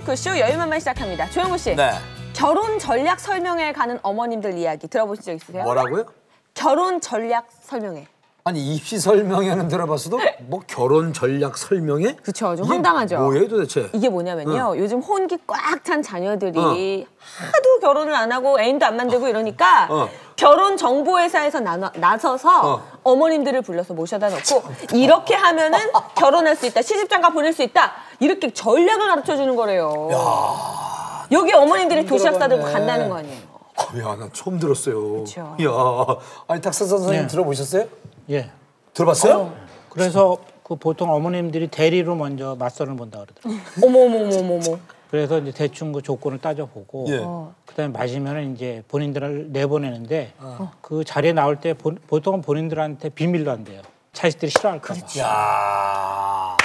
토크쇼 여유만만 시작합니다. 조영구 씨. 네. 결혼 전략 설명회 가는 어머님들 이야기 들어보신 적 있으세요? 뭐라고요? 결혼 전략 설명회. 아니 입시 설명회는 들어봤어도 뭐 결혼 전략 설명회? 그쵸, 좀 황당하죠. 뭐예요 도대체? 이게 뭐냐면요. 요즘 혼기 꽉 찬 자녀들이 하도 결혼을 안 하고 애인도 안 만들고 이러니까 결혼 정보회사에서 나서서 어머님들을 불러서 모셔다 놓고 이렇게 하면은 결혼할 수 있다, 시집장가 보낼 수 있다 이렇게 전략을 가르쳐 주는 거래요. 야, 여기 어머님들이 도시락 싸들고 간다는 거 아니에요. 야, 나 처음 들었어요. 그쵸. 야, 아니 탁사선 선생님 네. 들어보셨어요? 예. 들어봤어요? 그래서 그 보통 어머님들이 대리로 먼저 맞선을 본다 그러더라고요. 어머머머머머. 그래서 이제 대충 그 조건을 따져보고 예. 그다음에 맞으면은 이제 본인들을 내보내는데 그 자리에 나올 때 보통은 본인들한테 비밀로 한대요. 자식들이 싫어할까 봐. 야,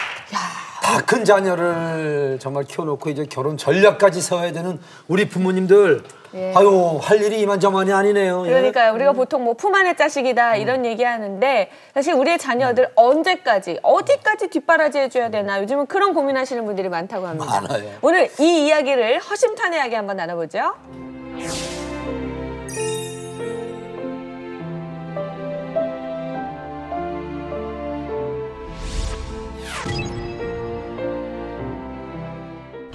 다 큰 자녀를 정말 키워놓고 이제 결혼 전략까지 세워야 되는 우리 부모님들. 예. 아유, 할 일이 이만저만이 아니네요. 그러니까요. 우리가 보통 뭐 품 안의 자식이다 이런 얘기하는데 사실 우리의 자녀들 언제까지 어디까지 뒷바라지 해줘야 되나 요즘은 그런 고민하시는 분들이 많다고 합니다. 많아요. 오늘 이 이야기를 허심탄회하게 한번 나눠보죠.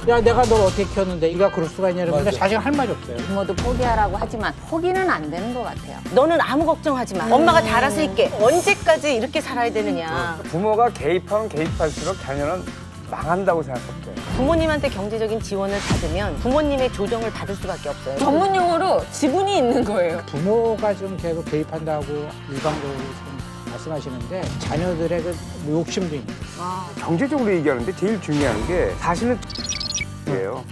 야, 내가 널 어떻게 키웠는데 네가 그럴 수가 있냐 이러면 자식은 할 말이 없어요. 부모도 포기하라고 하지만 포기는 안 되는 것 같아요. 너는 아무 걱정하지 마. 엄마가 다 알아서 할게. 언제까지 이렇게 살아야 되느냐. 부모가 개입하면 개입할수록 자녀는 망한다고 생각합니다. 부모님한테 경제적인 지원을 받으면 부모님의 조정을 받을 수밖에 없어요. 전문 용어로 지분이 있는 거예요. 부모가 좀 계속 개입한다고 일방적으로 좀 말씀하시는데 자녀들의 그 욕심도 있는 거예요. 경제적으로 얘기하는데 제일 중요한 게 사실은 예요.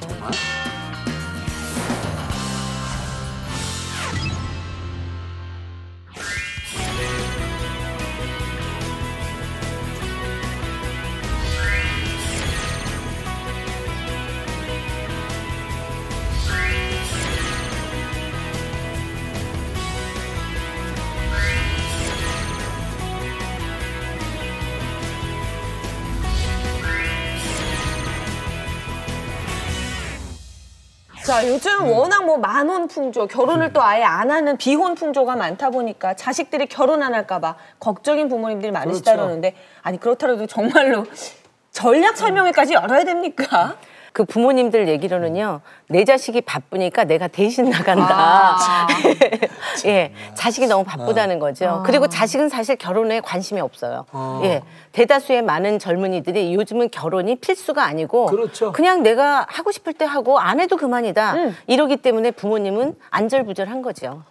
자, 요즘 워낙 뭐 만원 풍조, 결혼을 또 아예 안 하는 비혼 풍조가 많다 보니까 자식들이 결혼 안 할까 봐 걱정인 부모님들이 많으시다 그렇죠. 그러는데 아니 그렇더라도 정말로 전략 설명회까지 열어야 됩니까? 그 부모님들 얘기로는요. 내 자식이 바쁘니까 내가 대신 나간다. 예, 자식이 너무 바쁘다는 거죠. 그리고 자식은 사실 결혼에 관심이 없어요. 예, 대다수의 많은 젊은이들이 요즘은 결혼이 필수가 아니고 그렇죠. 그냥 내가 하고 싶을 때 하고 안 해도 그만이다. 이러기 때문에 부모님은 안절부절한 거죠.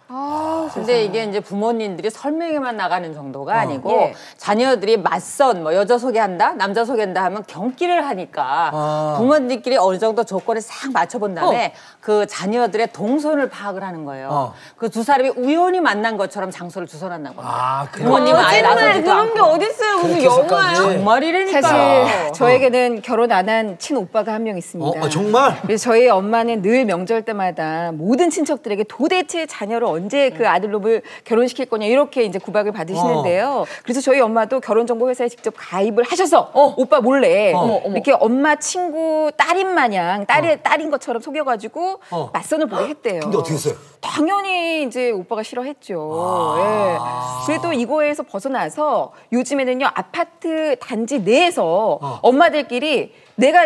근데 이게 이제 부모님들이 설명회만 나가는 정도가 아니고 예. 자녀들이 맞선 뭐 여자 소개한다, 남자 소개한다 하면 경기를 하니까 부모님들끼리 어느 정도 조건을 싹 맞춰본 다음에 그 자녀들의 동선을 파악을 하는 거예요. 그 두 사람이 우연히 만난 것처럼 장소를 주선한다는 겁니다. 부모님은 아예 나서지도 그런 않고. 게 어딨어요. 무슨 영화예요? 정말이라니까요. 사실 저에게는 결혼 안 한 친오빠가 한 명 있습니다. 정말? 그래서 저희 엄마는 늘 명절 때마다 모든 친척들에게 도대체 자녀를 언제 그 아들놈을 결혼시킬 거냐 이렇게 이제 구박을 받으시는데요. 그래서 저희 엄마도 결혼정보회사에 직접 가입을 하셔서 오빠 몰래 이렇게 엄마 친구 딸인 마냥 딸인 것처럼 속여가지고 맞선을 보게 했대요. 근데 어떻게 했어요? 당연히 이제 오빠가 싫어했죠. 예. 그래도 이거에서 벗어나서 요즘에는요 아파트 단지 내에서 엄마들끼리 내가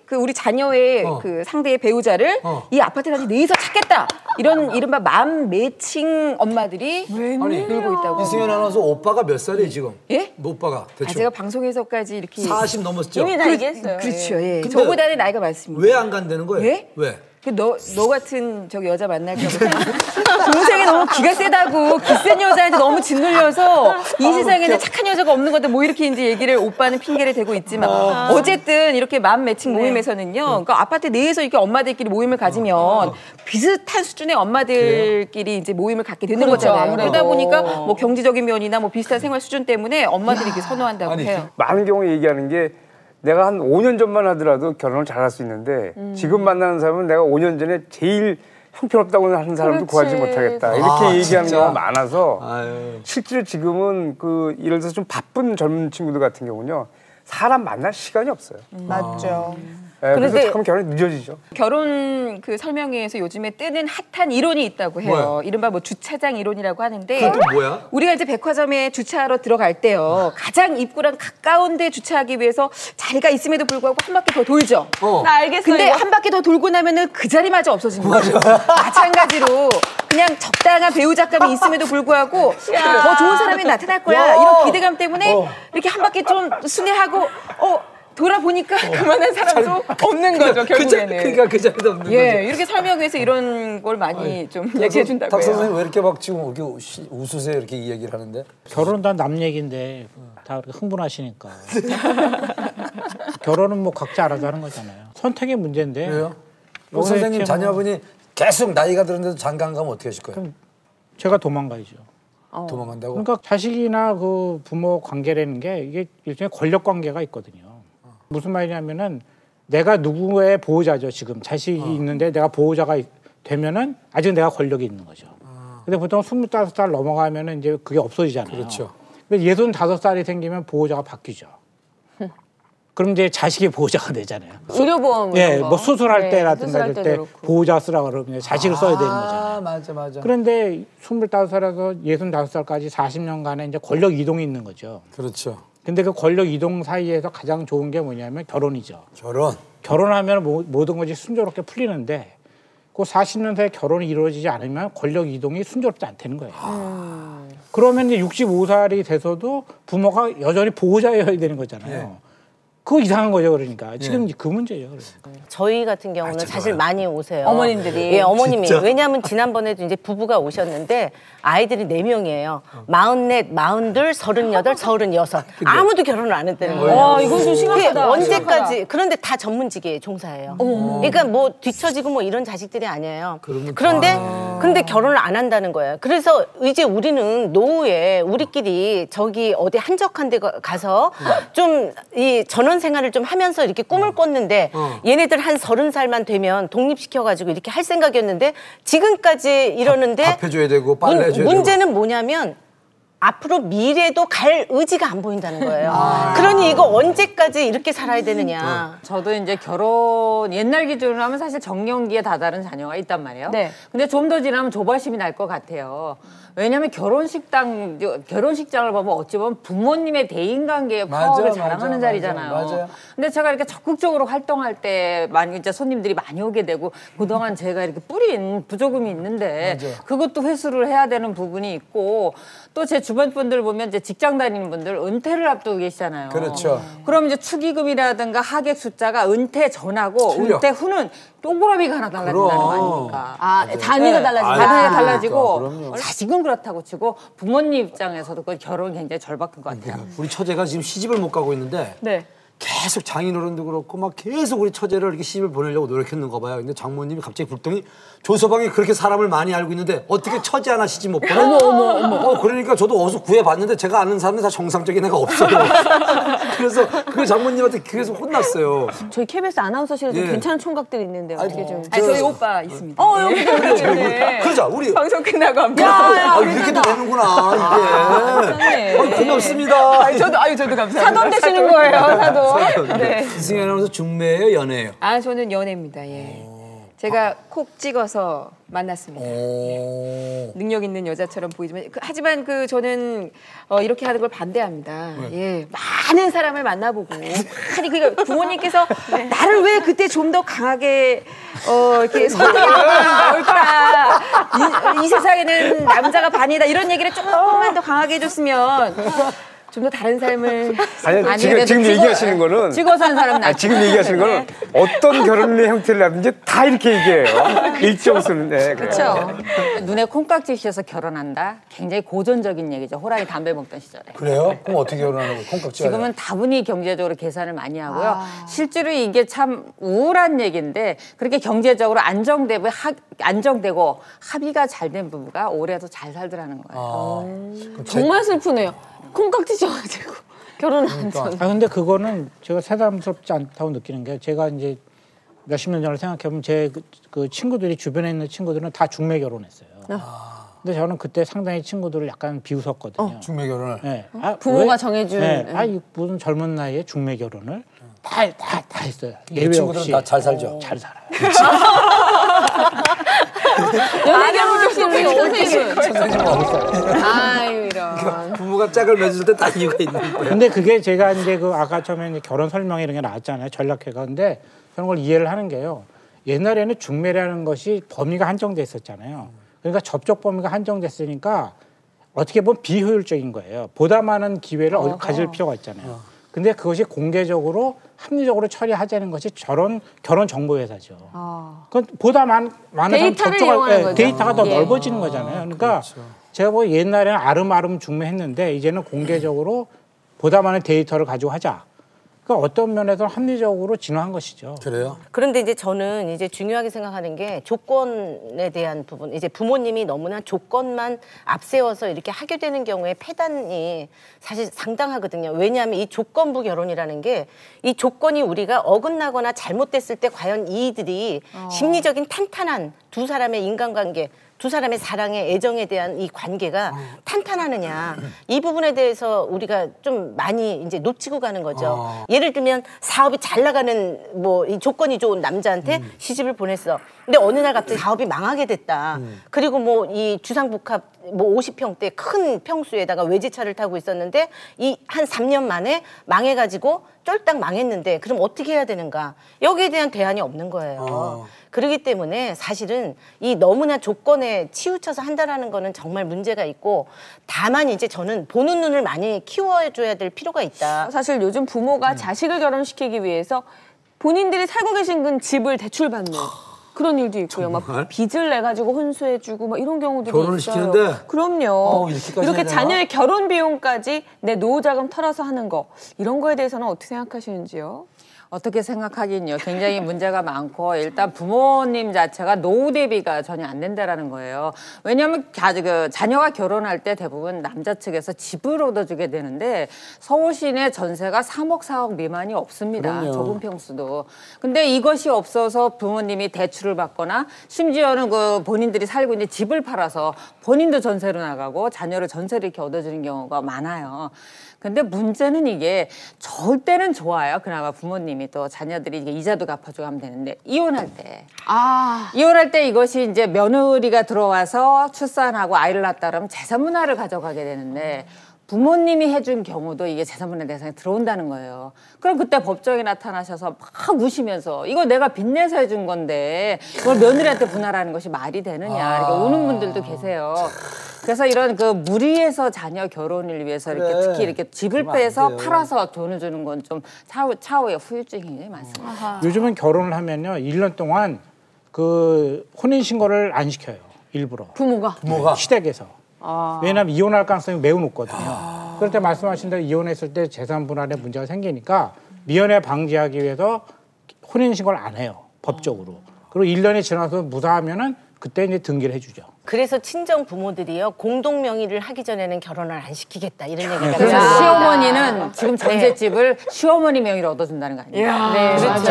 그 우리 자녀의 그 상대의 배우자를 이 아파트 단지 내에서 찾겠다 이런 이른바 맘 매칭 엄마들이 늘고 있다고. 이승현 아나운서 오빠가 몇 살이에요 지금? 예? 뭐 오빠가 대충 제가 방송에서까지 이렇게 40 넘었죠? 이미 다 얘기했어요. 그렇죠. 예. 근데 저보다는 나이가 많습니다. 왜 안 간다는 거예요? 예? 왜? 너 같은 저기 여자 만날까 봐. 동생이 너무 기가 세다고 기센 여자한테 너무 짓눌려서 이 세상에는 착한 여자가 없는 건데 뭐 이렇게 이제 얘기를 오빠는 핑계를 대고 있지만 어쨌든 이렇게 맘 매칭 모임에서는요. 그러니까 아파트 내에서 이렇게 엄마들끼리 모임을 가지면 비슷한 수준의 엄마들끼리 이제 모임을 갖게 되는 그렇죠, 거잖아요. 아무래도. 그러다 보니까 뭐 경제적인 면이나 뭐 비슷한 생활 수준 때문에 엄마들이 이렇게 선호한다고 해요. 많은 경우에 얘기하는 게 내가 한 5년 전만 하더라도 결혼을 잘할 수 있는데 지금 만나는 사람은 내가 5년 전에 제일 형편없다고 하는 사람도 구하지 못하겠다. 이렇게 얘기하는 진짜? 경우가 많아서 아유. 실제로 지금은 그 예를 들어서 좀 바쁜 젊은 친구들 같은 경우는요. 사람 만날 시간이 없어요. 맞죠. 그래서 그런데- 자꾸 결혼이 늦어지죠. 결혼 그 설명회에서 요즘에 뜨는 핫한 이론이 있다고 해요. 뭐야? 이른바 뭐 주차장 이론이라고 하는데 그건 또 뭐야? 우리가 이제 백화점에 주차하러 들어갈 때요. 가장 입구랑 가까운 데 주차하기 위해서 자리가 있음에도 불구하고 한 바퀴 더 돌죠. 나 알겠어. 근데 이거. 한 바퀴 더 돌고 나면은 그 자리마저 없어지는 거죠. 마찬가지로 그냥 적당한 배우자감이 있음에도 불구하고 더 좋은 사람이 나타날 거야. 이런 기대감 때문에 이렇게 한 바퀴 좀 순회하고 돌아보니까 그만한 사람도 없는 거죠, 결국에는. 그러니까 그 자리도 없는 거죠. 예, 이렇게 설명해서 이런 걸 많이 좀 얘기해 준다고 박 해요. 선생님 왜 이렇게 막 지금 이렇게 웃으세요? 이렇게 이 얘기를 하는데. 결혼은 다 남 얘기인데 다 그렇게 흥분하시니까. 결혼은 뭐 각자 알아서 하는 거잖아요. 선택의 문제인데. 왜요? 박 요새 선생님 뭐- 자녀분이 계속 나이가 들었는데도 장가 가면 어떻게 하실 거예요? 제가 도망가야죠. 도망간다고? 그러니까 자식이나 그 부모 관계라는 게 이게 일종의 권력 관계가 있거든요. 무슨 말이냐면은 내가 누구의 보호자죠. 지금 자식이 있는데 내가 보호자가 되면은 아직 내가 권력이 있는 거죠. 근데 보통 25살 넘어가면은 이제 그게 없어지잖아요. 그렇죠. 근데 65살이 생기면 보호자가 바뀌죠. 그럼 이제 자식이 보호자가 되잖아요. 의료보험 예, 이런 거. 뭐 수술할 네, 때라든가 수술할 이럴 때도 때 그렇고. 보호자 쓰라고 그러면 자식을 써야 되는 거잖아요. 맞아. 그런데 25살에서 65살까지 40년간의 이제 권력 이동이 있는 거죠. 그렇죠. 근데 그 권력 이동 사이에서 가장 좋은 게 뭐냐면 결혼이죠. 결혼. 결혼하면 모든 것이 순조롭게 풀리는데 그 40년 사이에 결혼이 이루어지지 않으면 권력 이동이 순조롭지 않다는 거예요. 그러면 이제 65살이 돼서도 부모가 여전히 보호자여야 되는 거잖아요. 그거 이상한 거죠, 그러니까. 지금 그 문제죠. 그러니까. 저희 같은 경우는 사실 많이 오세요. 어머님들이. 예, 어머님이. 진짜? 왜냐하면 지난번에도 이제 부부가 오셨는데 아이들이 4명이에요. 44, 38, 36. 아무도 결혼을 안 했다는 거예요. 와, 이건 좀 심각하다. 그게 언제까지. 그런데 다 전문직에 종사해요. 그러니까 뭐 뒤처지고 뭐 이런 자식들이 아니에요. 그런데 근데 결혼을 안 한다는 거예요. 그래서 이제 우리는 노후에 우리끼리 저기 어디 한적한 데 가서 좀 이 전원 생활을 좀 하면서 이렇게 꿈을 꿨는데 얘네들 한 30살만 되면 독립시켜가지고 이렇게 할 생각이었는데 지금까지 이러는데 밥 해줘야 되고 빨래 해줘야 되고. 문제는 뭐냐면 앞으로 미래도 갈 의지가 안 보인다는 거예요. 그러니 이거 언제까지 이렇게 살아야 되느냐. 저도 이제 결혼 옛날 기준으로 하면 사실 정년기에 다다른 자녀가 있단 말이에요. 네. 근데 좀 더 지나면 조바심이 날 것 같아요. 왜냐하면 결혼식장을 보면 어찌 보면 부모님의 대인관계의 파워를 자랑하는 자리잖아요. 맞아요. 근데 제가 이렇게 적극적으로 활동할 때 많이 이제 손님들이 많이 오게 되고 그동안 제가 이렇게 뿌린 부조금이 있는데 그것도 회수를 해야 되는 부분이 있고 또 제 주변 분들 보면 이제 직장 다니는 분들 은퇴를 앞두고 계시잖아요. 그렇죠. 그럼 이제 축의금이라든가 하객 숫자가 은퇴 전하고 틀려. 은퇴 후는 동그라미가 하나 달라진다는 거 아닙니까? 아, 단위가 달라진다. 단위가 달라지고 그럼요. 자식은 그렇다고 치고 부모님 입장에서도 그 결혼이 굉장히 절박한 것 같아요. 우리 처제가 지금 시집을 못 가고 있는데 네. 계속 장인어른도 그렇고 막 계속 우리 처제를 이렇게 시집을 보내려고 노력했는가 봐요. 근데 장모님이 갑자기 불더니 조서방이 그렇게 사람을 많이 알고 있는데 어떻게 처제 하나 시집 못 보내? 어머. 그러니까 저도 어디서 구해봤는데 제가 아는 사람은 다 정상적인 애가 없어요. 그래서 그 장모님한테 계속 혼났어요. 저희 KBS 아나운서실에도 예. 괜찮은 총각들이 있는데 어떻게 좀. 저희 오빠 있습니다. 여기도 네. 그러자 우리 방송 끝나고 한번. 이렇게도 되는구나 이게. 고맙습니다. 저도 감사합니다. 사돈 되시는 거예요, 사돈. 네. 이승현 아나운서 중매예요, 연애예요? 저는 연애입니다. 예. 제가 콕 찍어서 만났습니다. 능력 있는 여자처럼 보이지만 하지만 저는 이렇게 하는 걸 반대합니다. 예, 많은 사람을 만나보고 아니 그러니까 부모님께서 나를 왜 그때 좀 더 강하게 이렇게 넣을까 이 세상에는 남자가 반이다 이런 얘기를 조금만 더 강하게 해줬으면 좀 더 다른 삶을 아니, 지금 얘기하시는 거는 찍어 산 사람 나. 지금 얘기하시는 거는 어떤 결혼의 형태를 하든지 다 이렇게 얘기해요. 일정수는. 그렇죠. 눈에 콩깍지 씌어서 결혼한다. 굉장히 고전적인 얘기죠. 호랑이 담배 먹던 시절에. 그래요? 그럼 어떻게 결혼하는 거예요? 콩깍지가 지금은 다분히 경제적으로 계산을 많이 하고요. 실제로 이게 참 우울한 얘기인데 그렇게 경제적으로 안정되고 합의가 잘 된 부부가 올해도 잘 살더라는 거예요. 정말 슬프네요. 콩깍지 씌워가지고 결혼 안 전. 근데 그거는 제가 새삼스럽지 않다고 느끼는 게 제가 이제 몇십 년 전을 생각해보면 제 그 친구들이 주변에 있는 친구들은 다 중매 결혼했어요. 근데 저는 그때 상당히 친구들을 약간 비웃었거든요. 중매 결혼을. 네. 부모가 정해준. 네. 무슨 젊은 나이에 중매 결혼을 다 했어요. 예외 친구들은 없이. 다 잘 살죠. 잘 살아요. 연애 결혼을 선생님. 아유 이런. 부모가 짝을 맺을 때 다 이유가 있는 거예요. 근데 그게 제가 이제 그 아까 처음에 이제 결혼 설명회 이런 게 나왔잖아요. 전략회가. 근데 그런 걸 이해를 하는 게요. 옛날에는 중매라는 것이 범위가 한정돼 있었잖아요. 그러니까 접촉 범위가 한정됐으니까 어떻게 보면 비효율적인 거예요. 보다 많은 기회를 가질 필요가 있잖아요. 근데 그것이 공개적으로 합리적으로 처리하자는 것이 결혼 정보회사죠. 그건 보다 많은 데이터를 이용하는 거죠. 데이터가 더 넓어지는 거잖아요. 그러니까 제가 뭐 옛날에는 아름아름 중매했는데 이제는 공개적으로 보다 많은 데이터를 가지고 하자. 그러니까 어떤 면에서 합리적으로 진화한 것이죠. 그래요? 그런데 이제 저는 이제 중요하게 생각하는 게 조건에 대한 부분. 이제 부모님이 너무나 조건만 앞세워서 이렇게 하게 되는 경우에 폐단이 사실 상당하거든요. 왜냐하면 이 조건부 결혼이라는 게 이 조건이 우리가 어긋나거나 잘못됐을 때 과연 이들이 심리적인 탄탄한 두 사람의 인간관계, 두 사람의 사랑의 애정에 대한 이 관계가 탄탄하느냐, 이 부분에 대해서 우리가 좀 많이 이제 놓치고 가는 거죠. 예를 들면 사업이 잘 나가는 뭐 이 조건이 좋은 남자한테 시집을 보냈어. 근데 어느 날 갑자기 사업이 망하게 됐다. 그리고 뭐 이 주상복합 뭐 50평대 큰 평수에다가 외제차를 타고 있었는데 이 한 3년 만에 망해가지고 쫄딱 망했는데 그럼 어떻게 해야 되는가? 여기에 대한 대안이 없는 거예요. 그렇기 때문에 사실은 이 너무나 조건에 치우쳐서 한다라는 거는 정말 문제가 있고, 다만 이제 저는 보는 눈을 많이 키워줘야 될 필요가 있다. 사실 요즘 부모가 자식을 결혼시키기 위해서 본인들이 살고 계신 집을 대출받는 그런 일도 있고요. 막 빚을 내 가지고 혼수해주고 막 이런 경우도 결혼을 있어요. 시키는데? 그럼요. 이렇게까지 이렇게 해야 되나? 자녀의 결혼 비용까지 내 노후 자금 털어서 하는 거, 이런 거에 대해서는 어떻게 생각하시는지요? 어떻게 생각하긴요. 굉장히 문제가 많고, 일단 부모님 자체가 노후 대비가 전혀 안 된다라는 거예요. 왜냐하면 자녀가 결혼할 때 대부분 남자 측에서 집을 얻어주게 되는데 서울 시내 전세가 3억, 4억 미만이 없습니다. 그럼요. 좁은 평수도. 근데 이것이 없어서 부모님이 대출을 받거나 심지어는 그 본인들이 살고 있는 집을 팔아서 본인도 전세로 나가고 자녀를 전세를 이렇게 얻어주는 경우가 많아요. 근데 문제는 이게 좋을 때는 좋아요. 그나마 부모님이 또 자녀들이 이게 이자도 갚아주고 하면 되는데, 이혼할 때 이것이 이제 며느리가 들어와서 출산하고 아이를 낳았다 그러면 재산분할을 가져가게 되는데, 부모님이 해준 경우도 이게 재산분할 대상에 들어온다는 거예요. 그럼 그때 법정에 나타나셔서 막 우시면서 이거 내가 빚내서 해준 건데 이걸 며느리한테 분할하는 것이 말이 되느냐, 이렇게 우는 분들도 계세요. 그래서 이런 그 무리해서 자녀 결혼을 위해서 이렇게 특히 이렇게 집을 빼서 팔아서 돈을 주는 건 좀 차후에 후유증이 굉장히 많습니다. 요즘은 결혼을 하면요, 1년 동안 그 혼인신고를 안 시켜요. 일부러. 부모가? 시댁에서. 왜냐하면 이혼할 가능성이 매우 높거든요. 그럴 때 말씀하신 대로 이혼했을 때 재산 분할에 문제가 생기니까 미연에 방지하기 위해서 혼인신고를 안 해요. 법적으로. 그리고 1년이 지나서 무사하면은 그때 이제 등기를 해주죠. 그래서 친정 부모들이요, 공동 명의를 하기 전에는 결혼을 안 시키겠다 이런 얘기가 그래서 있어요. 시어머니는 지금 전셋집을 시어머니 명의로 얻어준다는 거 아니에요? 네, 그렇죠.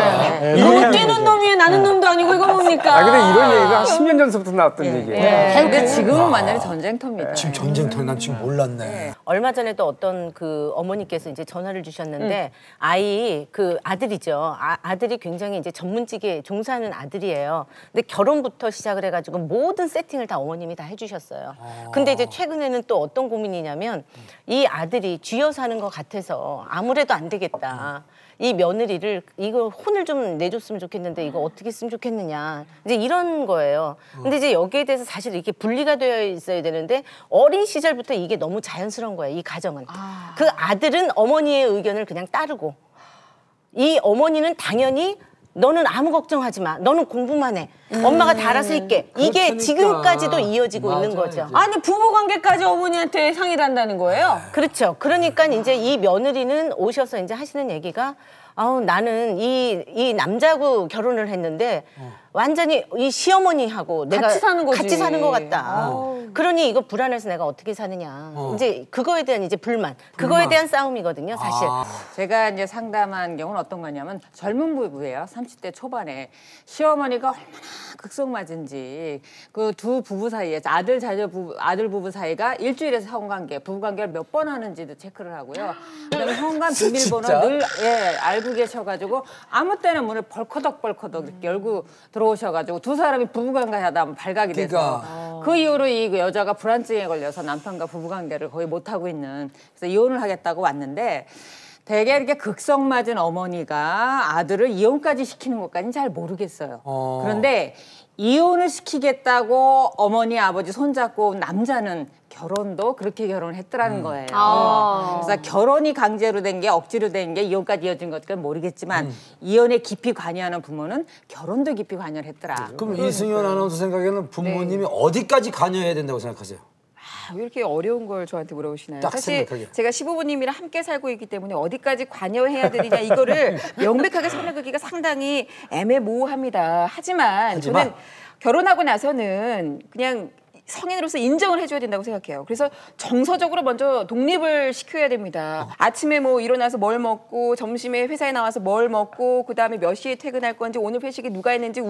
이거 뛰는 놈이 나는 놈도 아니고 이거 뭡니까? 아 근데 이런 얘기가 한 10년 전부터 나왔던 얘기예요. 근데 지금은 완전히 전쟁터입니다. 지금 전쟁터에 난 지금 몰랐네. 얼마 전에도 어떤 그 어머니께서 이제 전화를 주셨는데 아이 그 아들이죠. 아들이 굉장히 이제 전문직에 종사하는 아들이에요. 근데 결혼부터 시작을 해가지고 모든 세팅을 다 어머님이 다 해주셨어요. 근데 이제 최근에는 또 어떤 고민이냐면 이 아들이 쥐어 사는 것 같아서 아무래도 안 되겠다. 이 며느리를 이거 혼을 좀 내줬으면 좋겠는데 이거 어떻게 했으면 좋겠느냐. 이제 이런 거예요. 근데 이제 여기에 대해서 사실 이렇게 분리가 되어 있어야 되는데 어린 시절부터 이게 너무 자연스러운 거예요. 이 가정은. 그 아들은 어머니의 의견을 그냥 따르고 이 어머니는 당연히 너는 아무 걱정하지 마. 너는 공부만 해. 엄마가 다 알아서 할게. 이게 그렇다니까. 지금까지도 이어지고 맞아, 있는 거죠. 이제. 아니 부부 관계까지 어머니한테 상의를 한다는 거예요? 그렇죠. 그러니까 이제 이 며느리는 오셔서 이제 하시는 얘기가 아우 나는 이 남자하고 결혼을 했는데 완전히 이 시어머니하고 내가 같이 사는 거지. 같이 사는 것 같다. 그러니 이거 불안해서 내가 어떻게 사느냐. 이제 그거에 대한 이제 불만. 그거에 대한 싸움이거든요, 사실. 제가 이제 상담한 경우는 어떤 거냐면 젊은 부부예요. 30대 초반에 시어머니가 얼마나 극성맞은지 그 두 부부 사이에 아들 부부 사이가 일주일에서 성관계, 부부관계를 몇 번 하는지도 체크를 하고요. 그다음에 현관 비밀번호 늘 알고 계셔가지고 아무 때나 문을 벌커덕 이렇게 열고 들어오셔가지고 두 사람이 부부관계 하다 보면 발각이 돼서 그 이후로 이 여자가 불안증에 걸려서 남편과 부부관계를 거의 못 하고 있는 그래서 이혼을 하겠다고 왔는데. 되게 이렇게 극성맞은 어머니가 아들을 이혼까지 시키는 것까지는 잘 모르겠어요. 그런데 이혼을 시키겠다고 어머니, 아버지 손잡고 온 남자는 결혼도 그렇게 결혼을 했더라는 거예요. 그래서 결혼이 강제로 된 게 억지로 된 게 이혼까지 이어진 것까지는 모르겠지만 이혼에 깊이 관여하는 부모는 결혼도 깊이 관여를 했더라. 그럼 이승현 아나운서 생각에는 부모님이 어디까지 관여해야 된다고 생각하세요? 왜 이렇게 어려운 걸 저한테 물어보시나요? 딱 사실 생각하게. 제가 시부모님이랑 함께 살고 있기 때문에 어디까지 관여해야 되느냐 이거를 명백하게 설명하기가 상당히 애매모호합니다. 하지만 저는 결혼하고 나서는 그냥 성인으로서 인정을 해줘야 된다고 생각해요. 그래서 정서적으로 먼저 독립을 시켜야 됩니다. 아침에 뭐 일어나서 뭘 먹고 점심에 회사에 나와서 뭘 먹고 그다음에 몇 시에 퇴근할 건지 오늘 회식에 누가 했는지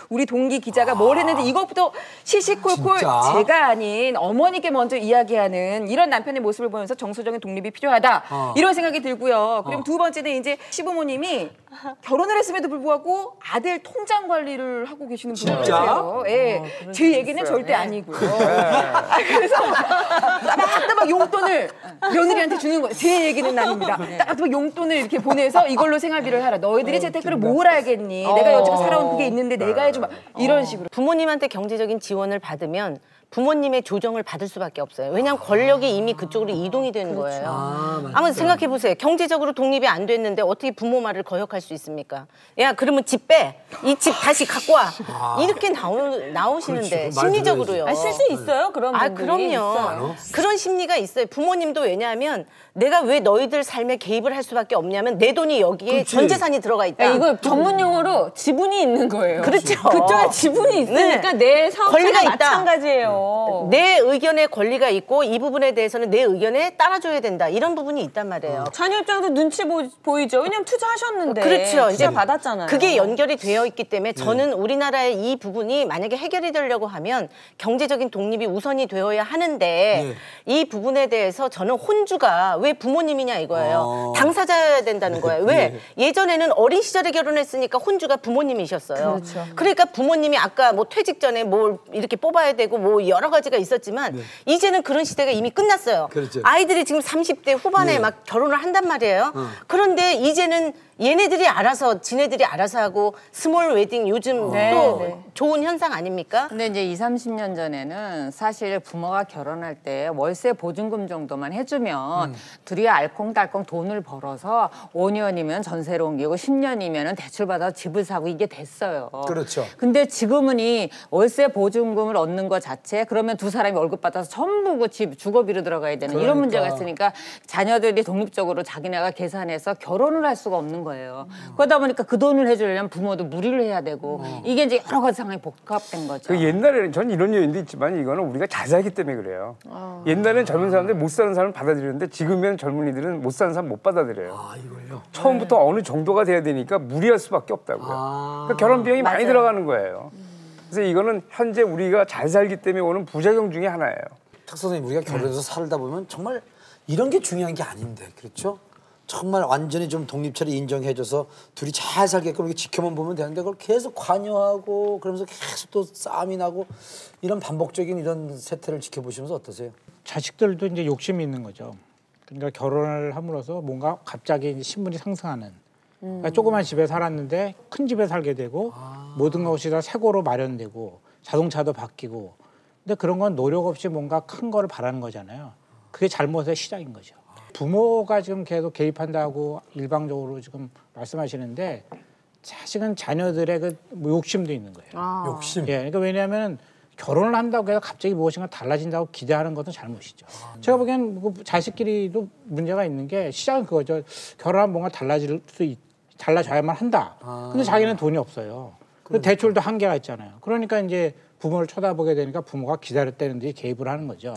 우리 동기 기자가 뭘 했는지 이것부터 시시콜콜 제가 아닌 어머니께 먼저 이야기하는 이런 남편의 모습을 보면서 정서적인 독립이 필요하다. 이런 생각이 들고요. 그리고 두 번째는 이제 시부모님이 결혼을 했음에도 불구하고 아들 통장 관리를 하고 계시는 분이 계세요. 예, 제 얘기는 절대 아니고요. 그래서 따박따박 용돈을 며느리한테 주는 거예요. 제 얘기는 아닙니다. 따박따박 용돈을 이렇게 보내서 이걸로 생활비를 하라. 너희들이 재테크를 뭘 알겠니? 내가 여지껏 살아온 그게 있는데 내가 해주마. 이런 식으로. 부모님한테 경제적인 지원을 받으면 부모님의 조정을 받을 수밖에 없어요. 왜냐하면 권력이 이미 그쪽으로 이동이 되는 거예요. 한번 생각해 보세요. 경제적으로 독립이 안 됐는데 어떻게 부모 말을 거역할 수 있습니까? 야 그러면 집 빼. 이 집 다시 갖고 와. 이렇게 나오시는데 그렇죠. 심리적으로요. 실수 있어요? 그런 분들이 그럼요. 있어요. 그런 심리가 있어요. 부모님도 왜냐하면 내가 왜 너희들 삶에 개입을 할 수밖에 없냐면 내 돈이 여기에 전 재산이 들어가 있다. 이거 전문 용어로 지분이 있는 거예요. 그렇죠. 그쪽에 지분이 있으니까 내 사업자가 권리가 있다. 마찬가지예요. 내 의견에 권리가 있고 이 부분에 대해서는 내 의견에 따라줘야 된다. 이런 부분이 있단 말이에요. 자녀 입장에서 눈치 보이죠. 왜냐면 투자하셨는데. 그렇죠. 투자 받았잖아요. 그게 연결이 되어 있기 때문에 저는 우리나라의 이 부분이 만약에 해결이 되려고 하면 경제적인 독립이 우선이 되어야 하는데 이 부분에 대해서 저는 혼주가 왜 부모님이냐 이거예요. 당사자여야 된다는 거예요. 왜? 예전에는 어린 시절에 결혼했으니까 혼주가 부모님이셨어요. 그렇죠. 그러니까 부모님이 아까 뭐 퇴직 전에 뭘 이렇게 뽑아야 되고 뭐 여러 가지가 있었지만 이제는 그런 시대가 이미 끝났어요. 그렇죠. 아이들이 지금 30대 후반에 막 결혼을 한단 말이에요. 그런데 이제는 얘네들이 알아서 지네들이 알아서 하고 스몰 웨딩 요즘 또 좋은 현상 아닙니까? 근데 이제 20, 30년 전에는 사실 부모가 결혼할 때 월세 보증금 정도만 해주면 둘이 알콩달콩 돈을 벌어서 5년이면 전세로 옮기고 10년이면 대출받아서 집을 사고 이게 됐어요. 그렇죠. 근데 지금은 이 월세 보증금을 얻는 것 자체 그러면 두 사람이 월급 받아서 전부 그 집 주거비로 들어가야 되는 이런 문제가 있으니까 자녀들이 독립적으로 자기네가 계산해서 결혼을 할 수가 없는 거예요. 그러다 보니까 그 돈을 해주려면 부모도 무리를 해야 되고 이게 이제 여러 가지 상황이 복합된 거죠. 그 옛날에는 전 이런 요인도 있지만 이거는 우리가 잘 살기 때문에 그래요. 옛날에는 젊은 사람들 못 사는 사람을 받아들였는데 지금은 젊은이들은 못 사는 사람 못 받아들여요. 이걸요? 처음부터 어느 정도가 돼야 되니까 무리할 수밖에 없다고요. 그러니까 결혼 비용이 많이 들어가는 거예요. 그래서 이거는 현재 우리가 잘 살기 때문에 오는 부작용 중에 하나예요. 탁 선생님 우리가 결혼해서 살다 보면 정말 이런 게 중요한 게 아닌데 그렇죠? 정말 완전히 좀 독립처를 인정해줘서 둘이 잘 살게끔 이렇게 지켜만 보면 되는데 그걸 계속 관여하고 그러면서 계속 또 싸움이 나고 이런 반복적인 이런 세태를 지켜보시면서 어떠세요? 자식들도 이제 욕심이 있는 거죠. 그러니까 결혼을 함으로써 뭔가 갑자기 이제 신분이 상승하는. 그러니까 조그만 집에 살았는데 큰 집에 살게 되고 모든 것이 다 새고로 마련되고 자동차도 바뀌고. 근데 그런 건 노력 없이 뭔가 큰 거를 바라는 거잖아요. 그게 잘못의 시작인 거죠. 부모가 지금 계속 개입한다고 일방적으로 지금 말씀하시는데 사실은 자녀들의 그 욕심도 있는 거예요. 욕심. 예, 그러니까 왜냐하면 결혼을 한다고 해서 갑자기 무엇인가 달라진다고 기대하는 것은 잘못이죠. 제가 보기엔 그 자식끼리도 문제가 있는 게 시작은 그거죠. 결혼하면 뭔가 달라져야만 한다. 근데 자기는 돈이 없어요. 대출도 한계가 있잖아요. 그러니까 이제 부모를 쳐다보게 되니까 부모가 기다렸다는 데 개입을 하는 거죠.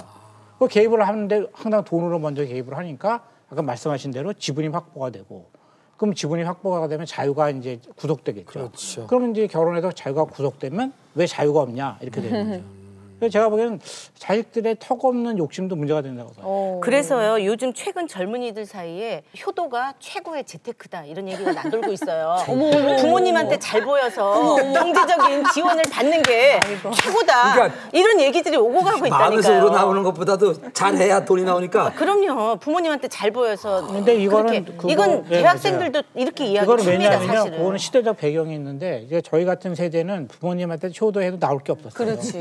그 개입을 하는데 항상 돈으로 먼저 개입을 하니까 아까 말씀하신 대로 지분이 확보가 되고 그럼 지분이 확보가 되면 자유가 이제 구속되겠죠. 그렇죠. 그러면 이제 결혼해서 자유가 구속되면 왜 자유가 없냐 이렇게 되는 거죠. 그래서 제가 보기에는 자식들의 턱없는 욕심도 문제가 된다고 봐요. 그래서요 요즘 최근 젊은이들 사이에 효도가 최고의 재테크다 이런 얘기가 나돌고 있어요. 부모님한테 잘 보여서 경제적인 지원을 받는 게 최고다. 그러니까 이런 얘기들이 오고 가고 있다니까요. 마음에서 우러나오는 것보다도 잘해야 돈이 나오니까. 그럼요. 부모님한테 잘 보여서. 근데 이거는 이건 대학생들도 이렇게 이야기를 이거는 합니다. 왜냐하면요, 사실은. 그거는 시대적 배경이 있는데 이제 저희 같은 세대는 부모님한테 효도해도 나올 게 없었어요. 그렇지.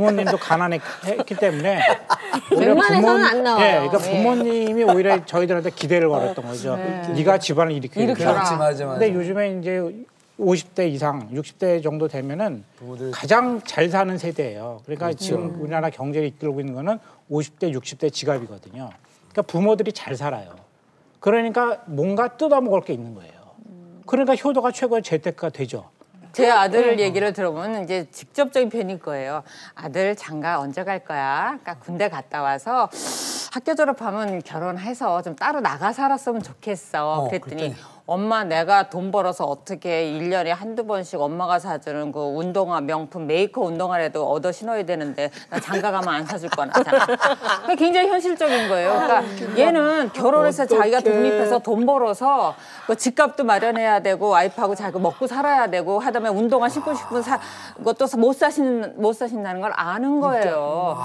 부모님도 가난했기 때문에 웬만해서는 안 나와요. 예, 그러니까 부모님이 오히려 저희들한테 기대를 걸었던 거죠. 네가 집안을 일으켜라. 그렇지, 맞아. 근데 요즘에 이제 50대 이상, 60대 정도 되면은 가장 잘 사는 세대예요. 그러니까 지금 우리나라 경제를 이끌고 있는 거는 50대, 60대 지갑이거든요. 그러니까 부모들이 잘 살아요. 그러니까 뭔가 뜯어먹을 게 있는 거예요. 그러니까 효도가 최고의 재테크가 되죠. 제 아들 얘기를 들어보면 이제 직접적인 편일 거예요. 아들 장가 언제 갈 거야? 그러니까 군대 갔다 와서 학교 졸업하면 결혼해서 좀 따로 나가 살았으면 좋겠어. 그랬더니 엄마 내가 돈 벌어서 어떻게 1년에 한두 번씩 엄마가 사주는 그 운동화 명품 메이커 운동화라도 얻어 신어야 되는데 나 장가 가면 안 사줄 거나. 그게 굉장히 현실적인 거예요. 그러니까 얘는 결혼해서 자기가 독립해서 돈 벌어서 뭐 집값도 마련해야 되고 와이프하고 자기 먹고 살아야 되고 하다면 운동화 신고 싶은 것도 못 사신다는 걸 아는 거예요.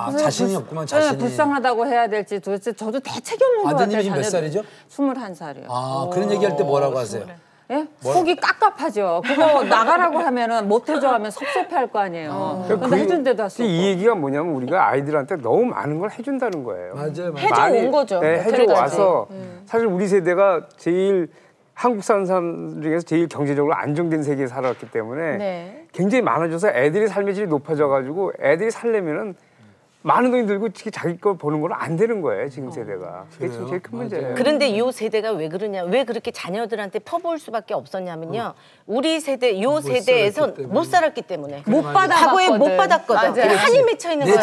그래서 자신이 없구만, 자신이. 불쌍하다고 해야 될지 도대체 저도 대책이 없는 것 같아요. 아드님이 지금 몇 살이죠? 21살이요. 아, 그런 얘기할 때 뭐라고 하세요? 예? 속이 깝깝하죠. 그거 나가라고 하면은 못 해줘 하면 섭섭해할 거 아니에요. 근데 해준데도 할 수 없고. 이 얘기가 뭐냐면 우리가 아이들한테 너무 많은 걸 해준다는 거예요. 맞아요. 해줘온 거죠. 네, 해줘와서 사실 우리 세대가 제일 한국 사는 사람 중에서 제일 경제적으로 안정된 세계에 살았기 때문에 굉장히 많아져서 애들이 삶의 질이 높아져가지고 애들이 살려면은 많은 돈이 들고 자기 거 보는 건 안 되는 거예요, 지금 세대가. 그게 지금 제일 큰 문제예요. 그런데 이 세대가 왜 그러냐, 왜 그렇게 자녀들한테 퍼부을 수밖에 없었냐면요. 우리 세대, 이 세대에서 못 살았기 때문에. 과거에 못 받았거든. 한이 맺혀 있는 거예요.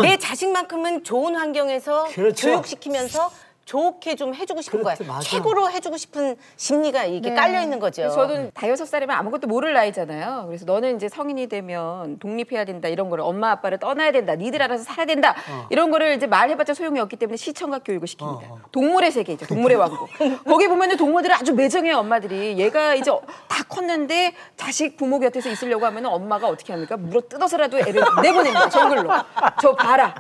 내 자식만큼은 좋은 환경에서 교육시키면서 좋게 좀 해주고 싶은 거야. 최고로 해주고 싶은 심리가 이게 깔려 있는 거죠. 저도 5살이면 아무것도 모를 나이잖아요. 그래서 너는 이제 성인이 되면 독립해야 된다 이런 거를 엄마 아빠를 떠나야 된다. 니들 알아서 살아야 된다. 이런 거를 이제 말해봤자 소용이 없기 때문에 시청각 교육을 시킵니다. 동물의 세계죠. 동물의 왕국. 거기 보면은 동물들은 아주 매정해요. 엄마들이. 얘가 이제 다 컸는데 자식 부모 곁에서 있으려고 하면은 엄마가 어떻게 합니까? 물어 뜯어서라도 애를 내보냅니다. 정글로. 저 봐라.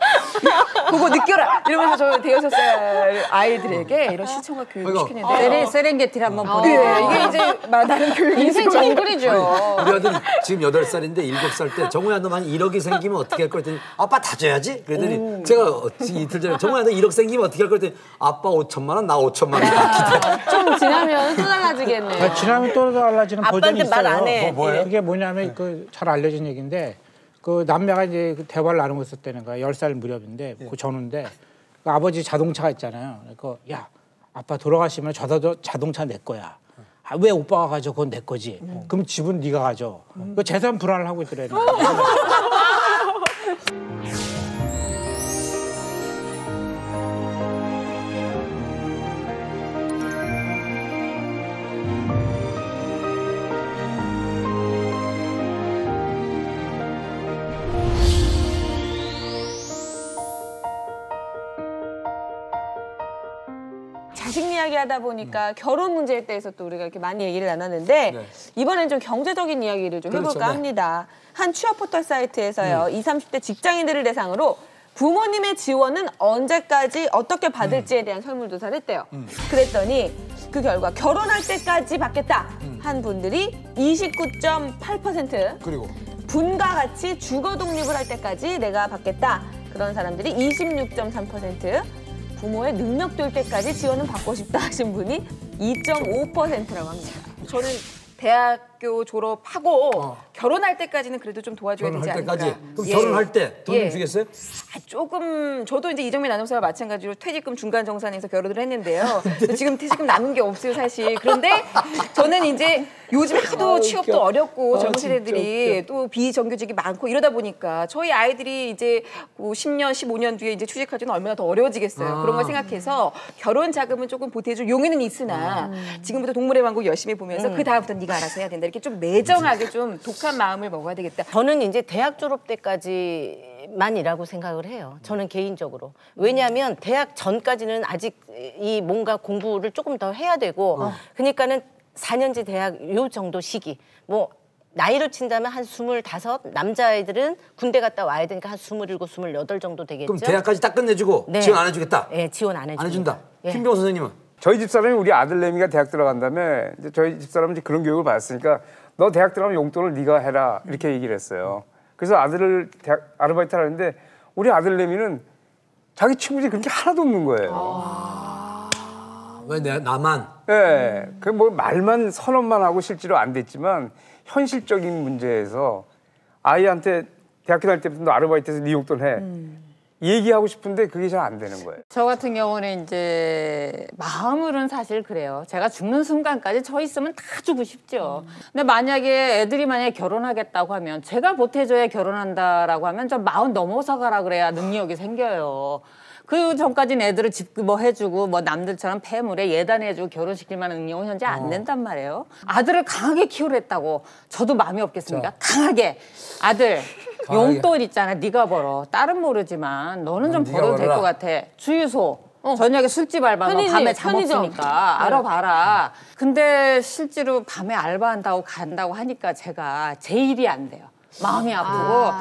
그거 느껴라. 이러면서 저 5살 아이들에게 이런 시청각 교육을 시키는데 세렝게티를 한번 보내요. 이게 이제 나는 교육이 인생 정글이죠. 우리 아들 지금 8살인데 7살 때 정우야 너 만약 1억이 생기면 어떻게 할 거야? 그랬더니 아빠 다 줘야지. 그랬더니 제가 이틀 전에 정우야 너 1억 생기면 어떻게 할 거야? 그랬더니 아빠 5천만 원, 나 5천만 원. 좀 지나면 또 달라지겠네요. 지나면 또 달라지는 버전이 있어요. 말 안 해. 뭐예요? 그게 뭐냐면 그 잘 알려진 얘기인데 그 남매가 이제 그 대화를 나누고 있었다는 거야. 10살 무렵인데 그 전후인데 그 아버지 자동차가 있잖아요. 그러니까 야 아빠 돌아가시면 자동차 내 거야. 아, 왜 오빠가 가져? 그건 내 거지. 그럼 집은 네가 가져. 그 재산 불안을 하고 있더라는 거야. 자식 이야기 하다 보니까 결혼 문제에 대해서 또 우리가 이렇게 많이 얘기를 나눴는데 이번엔 좀 경제적인 이야기를 좀 해볼까 합니다. 한 취업 포털 사이트에서요. 20, 30대 직장인들을 대상으로 부모님의 지원은 언제까지 어떻게 받을지에 대한 설문조사를 했대요. 그랬더니 그 결과 결혼할 때까지 받겠다 한 분들이 29.8%, 그리고 분과 같이 주거 독립을 할 때까지 내가 받겠다 그런 사람들이 26.3%, 부모의 능력 될 때까지 지원은 받고 싶다 하신 분이 2.5%라고 합니다. 저는 대학교 졸업하고 결혼할 때까지는 그래도 좀 도와줘야 되지 결혼할 않을까. 때까지? 그럼 결혼할 때 돈 좀 주겠어요? 조금 저도 이제 이정민 아나운서와 마찬가지로 퇴직금 중간 정산해서 결혼을 했는데요. 지금 퇴직금 남은 게 없어요 사실. 그런데 저는 이제 요즘 하도 취업도 어렵고 젊은 세대들이 또 비정규직이 많고 이러다 보니까 저희 아이들이 이제 10년, 15년 뒤에 이제 취직하기는 얼마나 더 어려워지겠어요. 그런 걸 생각해서 결혼 자금은 조금 보태줄 용의는 있으나 지금부터 동물의 왕국 열심히 보면서 그 다음부터 네가 알아서 해야 된다. 이렇게 좀 매정하게 좀 독한 마음을 먹어야 되겠다. 저는 이제 대학 졸업 때까지만이라고 생각을 해요. 저는 개인적으로. 왜냐하면 대학 전까지는 아직 이 뭔가 공부를 조금 더 해야 되고 그러니까는 4년제 대학 요 정도 시기 뭐 나이로 친다면 한 25, 남자애들은 군대 갔다 와야 되니까 한 27, 28 정도 되겠죠. 그럼 대학까지 딱 끝내주고 네. 지원 안 해주겠다? 네, 지원 안 해줍니다. 안 해준다. 예. 김병호 선생님은? 저희 집사람이 우리 아들내미가 대학 들어간 다음에 이제 저희 집사람은 이제 그런 교육을 받았으니까 너 대학 들어가면 용돈을 네가 해라 이렇게 얘기를 했어요. 그래서 아들을 대학 아르바이트를 하는데 우리 아들내미는 자기 친구들이 그렇게 하나도 없는 거예요. 왜 나만? 네, 그 뭐 말만 선언만 하고 실제로 안 됐지만 현실적인 문제에서 아이한테 대학교 다닐 때부터 너 아르바이트해서 네 용돈 해. 얘기하고 싶은데 그게 잘 안 되는 거예요. 저 같은 경우는 이제 마음으로는 사실 그래요. 제가 죽는 순간까지 저 있으면 다 주고 싶죠. 근데 만약에 애들이 만약에 결혼하겠다고 하면 제가 보태줘야 결혼한다라고 하면 좀 40 넘어서 가라 그래야 능력이 생겨요. 그 전까지는 애들을 집 뭐 해주고 뭐 남들처럼 폐물에 예단해주고 결혼시킬 만한 능력은 현재 안 된단 말이에요. 아들을 강하게 키우랬다고 저도 마음이 없겠습니까? 강하게 아들 용돈 있잖아. 네가 벌어. 딸은 모르지만 너는 좀 벌어도 될 것 같아. 주유소. 저녁에 술집 알바하면 편의점, 밤에 잠 편의점. 없으니까 알아봐라. 근데 실제로 밤에 알바한다고 간다고 하니까 제가 제 일이 안 돼요. 마음이 아프고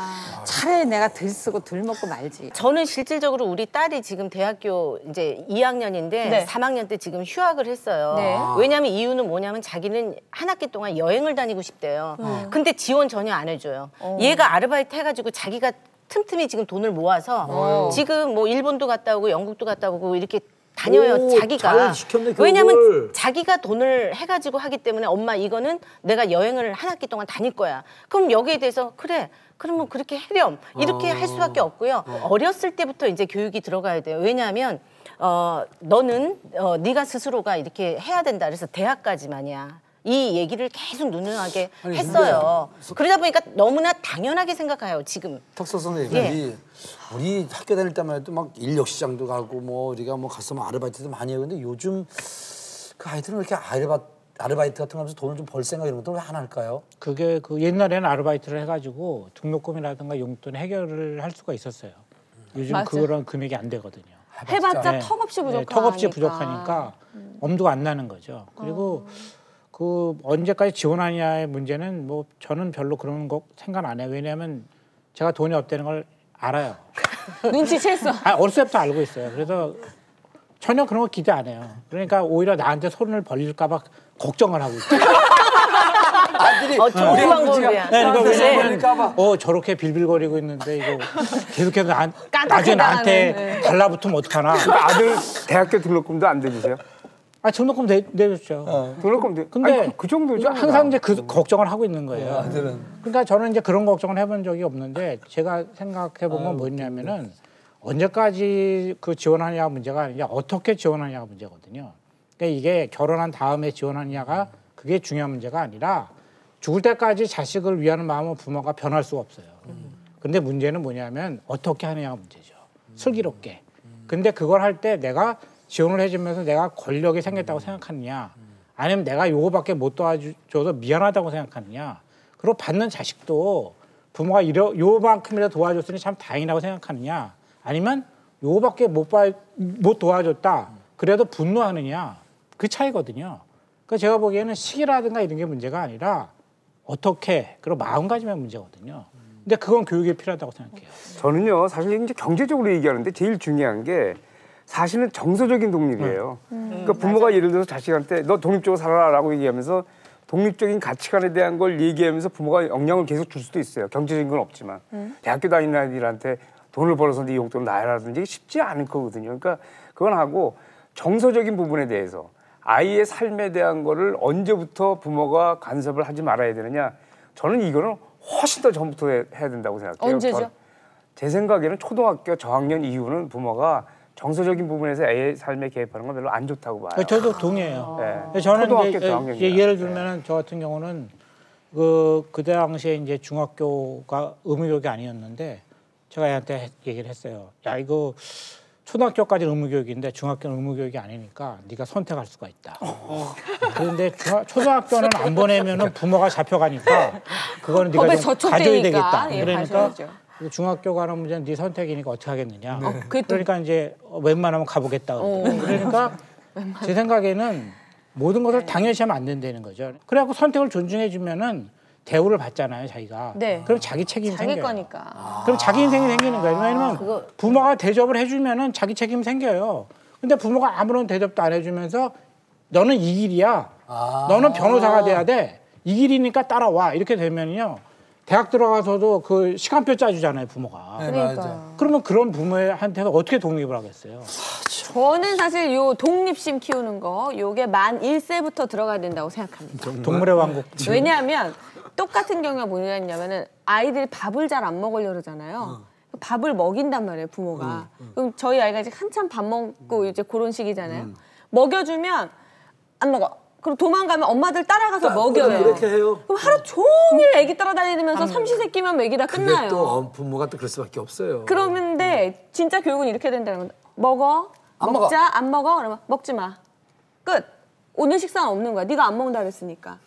차라리 내가 들 쓰고 들 먹고 말지. 저는 실질적으로 우리 딸이 지금 대학교 이제 2학년인데 네. 3학년 때 지금 휴학을 했어요. 네. 왜냐하면 이유는 뭐냐면 자기는 한 학기 동안 여행을 다니고 싶대요. 근데 지원 전혀 안 해줘요. 얘가 아르바이트 해가지고 자기가 틈틈이 지금 돈을 모아서 지금 뭐 일본도 갔다 오고 영국도 갔다 오고 이렇게 다녀요. 오, 자기가. 잘 시켰네, 교육을. 왜냐면 자기가 돈을 해가지고 하기 때문에 엄마 이거는 내가 여행을 한 학기 동안 다닐 거야. 그럼 여기에 대해서 그래. 그러면 그렇게 해렴. 이렇게 할 수밖에 없고요. 어렸을 때부터 이제 교육이 들어가야 돼요. 왜냐하면 너는 네가 스스로가 이렇게 해야 된다. 그래서 대학까지만이야. 이 얘기를 계속 누누하게 했어요. 그러다 보니까 너무나 당연하게 생각해요. 지금. 턱서 선생님, 예. 우리 학교 다닐 때만 해도 막 인력 시장도 가고 뭐 우리가 뭐 갔으면 아르바이트도 많이 해요. 근데 요즘 그 아이들은 왜 이렇게 아르바이트 같은 거 하면서 돈을 좀 벌 생각 이런 것도 왜 안 할까요? 그게 그 옛날에는 아르바이트를 해가지고 등록금이라든가 용돈 해결을 할 수가 있었어요. 요즘 맞아. 그런 금액이 안 되거든요. 해봤자 네. 턱없이 부족하니까. 턱없이 부족하니까 엄두가 안 나는 거죠. 그리고 그 언제까지 지원하냐의 문제는 뭐 저는 별로 그런 거 생각 안 해요. 왜냐하면 제가 돈이 없다는 걸 알아요. 눈치챘어. 어렸을 때부터 알고 있어요. 그래서 전혀 그런 거 기대 안 해요. 그러니까 오히려 나한테 손을 벌릴까 봐 걱정을 하고 있어요. 좋은 방법이야. 네, 그러니까 봐. 저렇게 빌빌거리고 있는데 이거 계속해서 나중에 나한테 달라붙으면 어떡하나. 아들 대학교 등록금도 안 대주세요? 등록금 내줬죠. 등록금 근데 아니, 그 정도죠. 항상 이제 그 걱정을 하고 있는 거예요. 아들은. 그러니까 저는 이제 그런 걱정을 해본 적이 없는데 제가 생각해 보면 뭐냐면은 언제까지 그 지원하느냐 문제가 아니라 어떻게 지원하느냐가 문제거든요. 그러니까 이게 결혼한 다음에 지원하느냐가 그게 중요한 문제가 아니라 죽을 때까지 자식을 위하는 마음은 부모가 변할 수가 없어요. 근데 문제는 뭐냐면 어떻게 하느냐가 문제죠. 슬기롭게. 근데 그걸 할 때 내가 지원을 해주면서 내가 권력이 생겼다고 생각하느냐 아니면 내가 요거밖에 못 도와줘서 미안하다고 생각하느냐 그리고 받는 자식도 부모가 요만큼이라도 도와줬으니 참 다행이라고 생각하느냐 아니면 요거밖에 못 도와줬다 그래도 분노하느냐 그 차이거든요. 그러니까 제가 보기에는 시기라든가 이런 게 문제가 아니라 어떻게 그리고 마음가짐의 문제거든요. 근데 그건 교육이 필요하다고 생각해요. 저는요 사실 이제 경제적으로 얘기하는데 제일 중요한 게 사실은 정서적인 독립이에요. 그러니까 부모가 예를 들어서 자식한테 너 독립적으로 살아라라고 얘기하면서 독립적인 가치관에 대한 걸 얘기하면서 부모가 영향을 계속 줄 수도 있어요. 경제적인 건 없지만 대학교 다니는 아이들한테 돈을 벌어서 네 용돈을 나열하든지 쉽지 않을 거거든요. 그러니까 그건 하고 정서적인 부분에 대해서 아이의 삶에 대한 거를 언제부터 부모가 간섭을 하지 말아야 되느냐 저는 이거는 훨씬 더 전부터 해야 된다고 생각해요. 언제죠? 제 생각에는 초등학교 저학년 이후는 부모가 정서적인 부분에서 애의 삶에 개입하는 건 별로 안 좋다고 봐요. 저도 동의해요. 네. 저는 초등학교 저학년이요. 예를 들면은 저 같은 경우는 그 당시에 이제 중학교가 의무교육이 아니었는데 제가 애한테 얘기를 했어요. 야 이거 초등학교까지 의무교육인데 중학교는 의무교육이 아니니까 네가 선택할 수가 있다. 그런데 초등학교는 안 보내면은 부모가 잡혀가니까 그거는 네가 좀 가져야 되겠다. 예, 그러니까 중학교 가는 문제는 네 선택이니까 어떻게 하겠느냐. 그러니까 이제 웬만하면 가보겠다. 그러니까 제 생각에는 모든 것을 당연시하면 안 된다는 거죠. 그래갖고 선택을 존중해 주면은 대우를 받잖아요, 자기가. 네. 그럼 자기 책임이 자기 생겨요. 거니까. 그럼 자기 인생이 생기는 거예요. 왜냐면 부모가 대접을 해주면은 자기 책임 생겨요. 근데 부모가 아무런 대접도 안 해주면서 너는 이 길이야. 너는 변호사가 돼야 돼. 이 길이니까 따라와. 이렇게 되면요. 대학 들어가서도 그 시간표 짜주잖아요, 부모가. 네, 맞아. 그러면 그런 부모한테는 어떻게 독립을 하겠어요? 저는 사실 요 독립심 키우는 거 요게 만 1세부터 들어가야 된다고 생각합니다. 동물의 왕국. 왜냐하면 똑같은 경우가 뭐냐면은 아이들이 밥을 잘 안 먹으려고 그러잖아요. 밥을 먹인단 말이에요, 부모가. 그럼 저희 아이가 이제 한참 밥 먹고 이제 그런 시기잖아요. 먹여주면 안 먹어. 그럼 도망가면 엄마들 따라가서 먹여요. 그렇게 해요. 그럼 하루 종일 애기 따라다니면서 삼시세끼만 먹이다 끝나요. 또 부모가 또 그럴 수밖에 없어요. 그러는데 진짜 교육은 이렇게 된다는 건 먹어, 안 먹자, 안 먹어, 그러면 먹지 마. 끝. 오늘 식사는 없는 거야. 네가 안 먹는다 그랬으니까.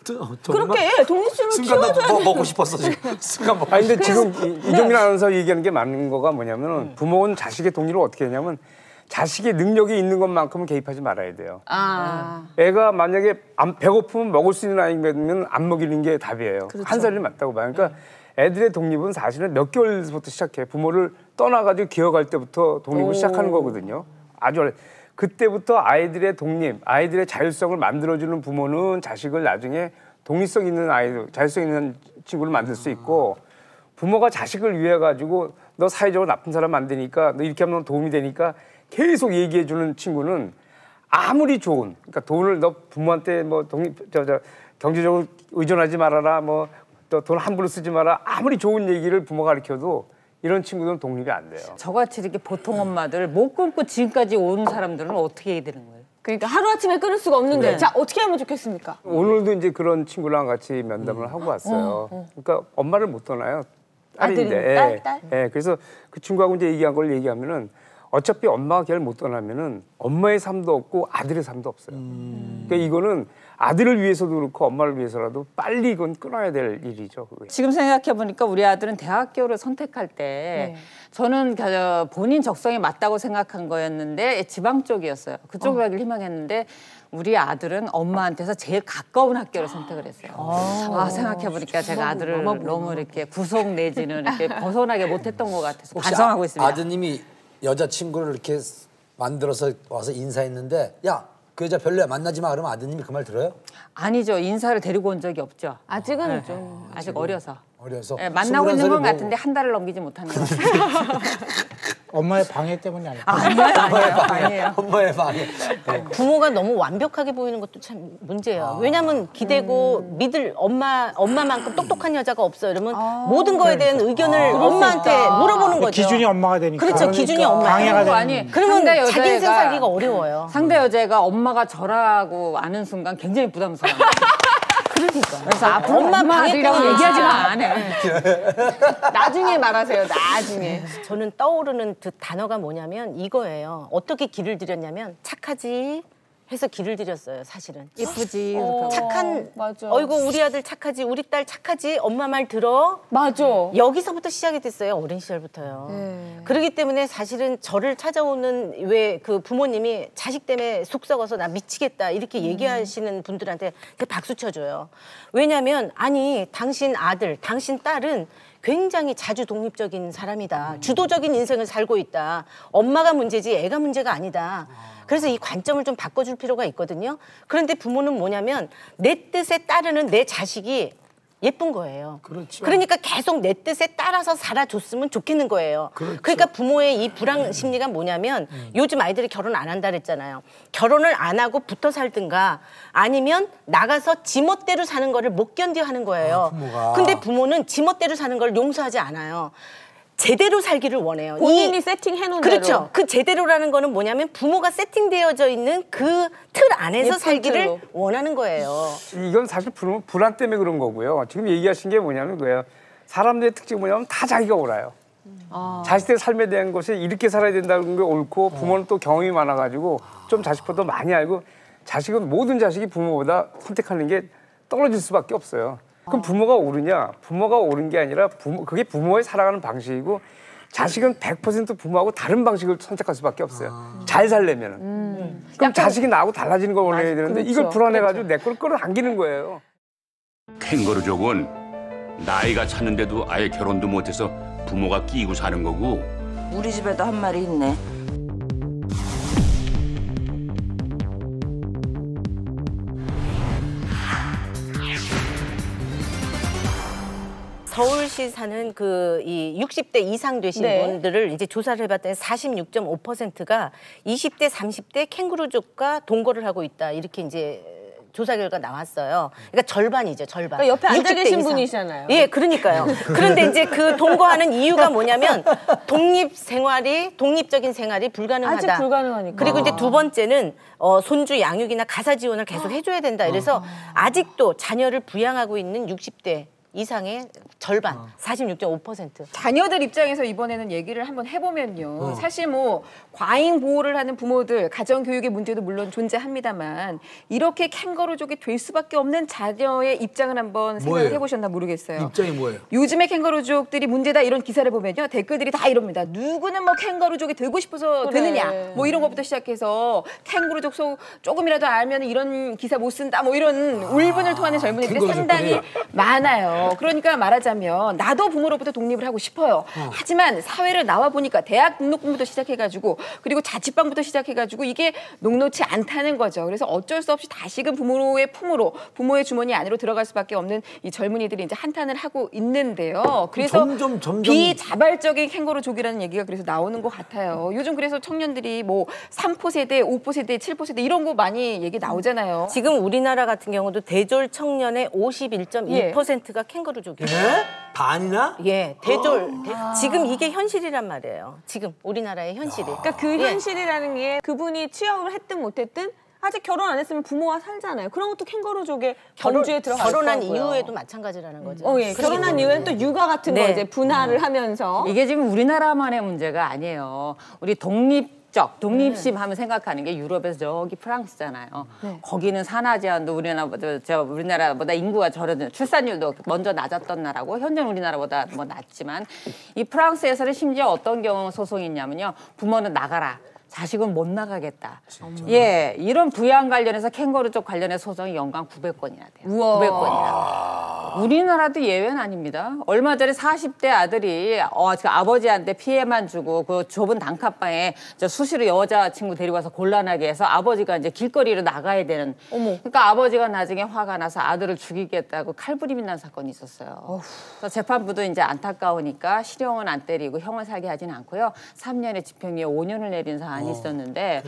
그렇게 독립심을 키워줘야 먹고 싶었어 지금. 순간 먹고. 아니 근데 지금 이종민 아나운서 얘기하는 게 맞는 거가 뭐냐면은 부모는 자식의 독립을 어떻게 하냐면 자식의 능력이 있는 것만큼은 개입하지 말아야 돼요. 애가 만약에 배고프면 먹을 수 있는 아이면 안 먹이는 게 답이에요. 그렇죠. 한 살이 맞다고 봐요. 그러니까 애들의 독립은 사실은 몇 개월부터 시작해. 부모를 떠나가지고 기어갈 때부터 독립을 시작하는 거거든요. 아주 어려. 그때부터 아이들의 독립, 아이들의 자율성을 만들어주는 부모는 자식을 나중에 독립성 있는 아이들, 자율성 있는 친구를 만들 수 있고 부모가 자식을 위해 가지고 너 사회적으로 나쁜 사람 안 되니까 너 이렇게 하면 도움이 되니까 계속 얘기해주는 친구는 아무리 좋은, 그러니까 돈을 너 부모한테 뭐 경제적으로 의존하지 말아라, 뭐 또 돈 함부로 쓰지 마라, 아무리 좋은 얘기를 부모가 가르쳐도 이런 친구들은 독립이 안 돼요. 저같이 이렇게 보통 엄마들 못 끊고 지금까지 온 사람들은 어떻게 해야 되는 거예요? 그러니까 하루아침에 끊을 수가 없는데 자 어떻게 하면 좋겠습니까? 오늘도 이제 그런 친구랑 같이 면담을 하고 왔어요. 그러니까 엄마를 못 떠나요. 딸인데. 딸? 예, 그래서 그 친구하고 이제 얘기한 걸 얘기하면은 어차피 엄마가 걔를 못 떠나면은 엄마의 삶도 없고 아들의 삶도 없어요. 그러니까 이거는 아들을 위해서도 그렇고 엄마를 위해서라도 빨리 이건 끊어야 될 일이죠. 그게. 지금 생각해 보니까 우리 아들은 대학교를 선택할 때 저는 본인 적성에 맞다고 생각한 거였는데 지방 쪽이었어요. 그쪽 가기를 희망했는데 우리 아들은 엄마한테서 제일 가까운 학교를 선택을 했어요. 생각해 보니까 제가 아들을 너무 이렇게 구속 내지는 이렇게 벗어나게 못했던 것 같아서 반성하고 있습니다. 아드님이 여자친구를 이렇게 만들어서 와서 인사했는데 야, 그 여자 별로야 만나지 마 그러면 아드님이 그 말 들어요? 아니죠. 인사를 데리고 온 적이 없죠. 아직은 좀 아직 어려서. 네, 만나고 있는 건 같은데 한 달을 넘기지 못하는 것 같아요. 엄마의 방해 때문이 아닐까? 아니에요. 엄마의 방해. 부모가 너무 완벽하게 보이는 것도 참 문제예요. 왜냐하면 기대고 믿을 엄마만큼 똑똑한 여자가 없어. 이러면 모든 거에 대한 의견을 엄마한테 물어보는 거죠. 기준이 엄마가 되니까. 그렇죠. 기준이 엄마가 방해가 되는. 아니, 그러면 자기 인생 살기가 어려워요. 상대 여자가 엄마가 저라고 아는 순간 굉장히 부담스러워요. 그러니까. 그래서 앞으로 엄마 아들이라고 얘기하지 마. 안 해. 나중에 말하세요. 나중에. 저는 떠오르는 그 단어가 뭐냐면 이거예요. 어떻게 길을 들였냐면 착하지 해서 길을 들였어요. 사실은. 예쁘지. 착한 맞아. 어이구 우리 아들 착하지 우리 딸 착하지 엄마 말 들어. 맞아. 여기서부터 시작이 됐어요. 어린 시절부터요. 그렇기 때문에 사실은 저를 찾아오는 왜 그 부모님이 자식 때문에 속 썩어서 나 미치겠다 이렇게 얘기하시는 분들한테 제가 박수 쳐줘요. 왜냐하면 아니 당신 아들 당신 딸은 굉장히 자주 독립적인 사람이다. 주도적인 인생을 살고 있다. 엄마가 문제지 애가 문제가 아니다. 그래서 이 관점을 좀 바꿔줄 필요가 있거든요. 그런데 부모는 뭐냐면 내 뜻에 따르는 내 자식이 예쁜 거예요. 그렇죠. 그러니까 계속 내 뜻에 따라서 살아줬으면 좋겠는 거예요. 그렇죠. 그러니까 부모의 이 불안 심리가 뭐냐면 요즘 아이들이 결혼 안 한다 그랬잖아요. 결혼을 안 하고 붙어 살든가 아니면 나가서 지멋대로 사는 거를 못 견뎌 하는 거예요. 부모가. 근데 부모는 지멋대로 사는 걸 용서하지 않아요. 제대로 살기를 원해요. 본인이 세팅해놓은 그렇죠. 대로. 그 제대로라는 거는 뭐냐면 부모가 세팅되어져 있는 그 틀 안에서 살기를 틀로. 원하는 거예요. 이건 사실 불안 때문에 그런 거고요. 지금 얘기하신 게 뭐냐면 그거예요. 사람들의 특징이 뭐냐면 다 자기가 옳아요. 자식들의 삶에 대한 것이 이렇게 살아야 된다는 게 옳고 부모는 또 경험이 많아가지고 좀 자식보다 많이 알고 자식은 모든 자식이 부모보다 선택하는 게 떨어질 수밖에 없어요. 그럼 부모가 옳으냐? 부모가 옳은 게 아니라 그게 부모의 살아가는 방식이고 자식은 100% 부모하고 다른 방식을 선택할 수밖에 없어요. 잘 살려면은. 그럼 자식이 나하고 달라지는 걸 원해야 되는데 그렇죠. 이걸 불안해가지고 내 걸 끌어당기는 거예요. 캥거루족은 나이가 찼는데도 아예 결혼도 못해서 부모가 끼고 사는 거고. 우리 집에도 한 마리 있네. 서울시 사는 이 60대 이상 되신 분들을 이제 조사를 해봤더니 46.5%가 20대, 30대 캥거루족과 동거를 하고 있다. 이렇게 이제 조사 결과 나왔어요. 그러니까 절반이죠, 절반. 그러니까 옆에 앉아 60대 계신 이상. 분이잖아요. 예, 그러니까요. 그런데 이제 그 동거하는 이유가 뭐냐면 독립적인 생활이 불가능하다. 아직 불가능하니까. 그리고 이제 두 번째는 손주 양육이나 가사 지원을 계속 해줘야 된다. 그래서 아직도 자녀를 부양하고 있는 60대 이상의 절반, 46.5%. 자녀들 입장에서 이번에는 얘기를 한번 해보면요. 사실 뭐 과잉 보호를 하는 부모들, 가정 교육의 문제도 물론 존재합니다만 이렇게 캥거루족이 될 수밖에 없는 자녀의 입장을 한번 생각을 해보셨나 모르겠어요. 입장이 뭐예요? 요즘에 캥거루족들이 문제다 이런 기사를 보면요. 댓글들이 다 이럽니다. 누구는 뭐 캥거루족이 되고 싶어서 되느냐. 뭐 이런 것부터 시작해서 캥거루족 조금이라도 알면 이런 기사 못 쓴다. 뭐 이런 울분을 토하는 젊은이들이 상당히 많아요. 그러니까 말하자면 나도 부모로부터 독립을 하고 싶어요. 하지만 사회를 나와 보니까 대학 등록금부터 시작해가지고 그리고 자취방부터 시작해가지고 이게 녹록치 않다는 거죠. 그래서 어쩔 수 없이 다시금 부모의 품으로 부모의 주머니 안으로 들어갈 수밖에 없는 이 젊은이들이 이제 한탄을 하고 있는데요. 그래서 점점 비자발적인 캥거루족이라는 얘기가 그래서 나오는 것 같아요. 요즘 그래서 청년들이 뭐 3포 세대, 5포 세대, 7포 세대 이런 거 많이 얘기 나오잖아요. 지금 우리나라 같은 경우도 대졸 청년의 51.1%가 캥거루족이에요. 네? 반이나? 예, 지금 이게 현실이란 말이에요. 지금 우리나라의 현실이. 그러니까 그 현실이라는 게 그분이 취업을 했든 못했든 아직 결혼 안 했으면 부모와 살잖아요. 그런 것도 캥거루족의 범주에 들어갈 거고요. 결혼한 이후에도 마찬가지라는 거죠. 예. 결혼한 이후에는 또 육아 같은 거 이제 분할을 하면서 이게 지금 우리나라만의 문제가 아니에요. 우리 독립심 하면 생각하는 게 유럽에서 저기 프랑스잖아요. 거기는 산하 제한도 우리나라보다 인구가 출산율도 먼저 낮았던 나라고 현재는 우리나라보다 뭐 낮지만 이 프랑스에서는 심지어 어떤 경우 소송이 있냐면요. 부모는 나가라. 자식은 못 나가겠다. 예, 이런 부양 관련해서 캥거루족 관련해서 소송이 연간 900건이나 돼요. 900건이나. 우리나라도 예외는 아닙니다. 얼마 전에 40대 아들이 아버지한테 피해만 주고 그 좁은 단칸방에 수시로 여자친구 데리고 와서 곤란하게 해서 아버지가 이제 길거리로 나가야 되는. 그러니까 아버지가 나중에 화가 나서 아들을 죽이겠다고 칼부림이 난 사건이 있었어요. 그래서 재판부도 이제 안타까우니까 실형은 안 때리고 형을 살게 하지는 않고요. 3년의 집행유예 5년을 내린 사안이 있었는데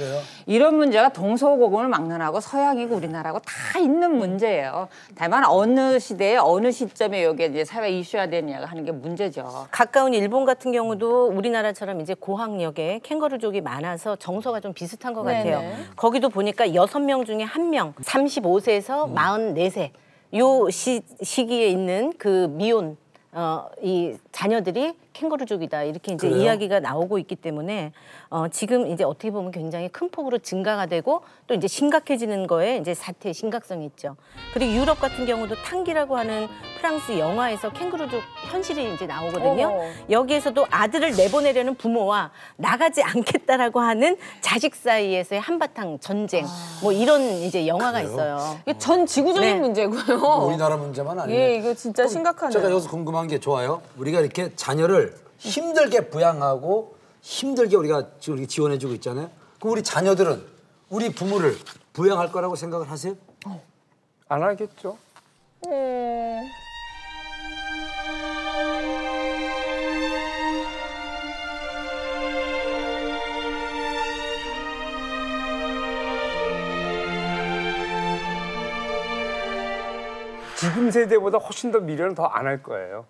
이런 문제가 동서고금을 막론하고 서양이고 우리나라하고 다 있는 문제예요. 다만 어느 시대에 어느 시점에 여기에 이제 사회 이슈화 되느냐가 하는 게 문제죠. 가까운 일본 같은 경우도 우리나라처럼 이제 고학력에 캥거루족이 많아서 정서가 좀 비슷한 것 같아요. 거기도 보니까 6명 중에 1명, 35세에서 44세 요 시기에 있는 그 미혼 이 자녀들이 캥거루족이다 이렇게 이제 이야기가 나오고 있기 때문에 지금 이제 어떻게 보면 굉장히 큰 폭으로 증가가 되고 또 이제 심각해지는 거에 이제 사태의 심각성이 있죠. 그리고 유럽 같은 경우도 탕기라고 하는 프랑스 영화에서 캥거루족 현실이 이제 나오거든요. 여기에서도 아들을 내보내려는 부모와 나가지 않겠다라고 하는 자식 사이에서의 한바탕 전쟁 뭐 이런 이제 영화가 있어요. 이게 전 지구적인 문제고요. 우리나라 문제만 아니에요. 예, 이거 진짜 심각하네요. 제가 여기서 궁금한 게 좋아요. 우리가 이렇게 자녀를 힘들게 부양하고 힘들게 우리가 지원해주고 있잖아요. 그럼 우리 자녀들은 우리 부모를 부양할 거라고 생각을 하세요? 안 하겠죠. 지금 세대보다 훨씬 더 미래는 더 안 할 거예요.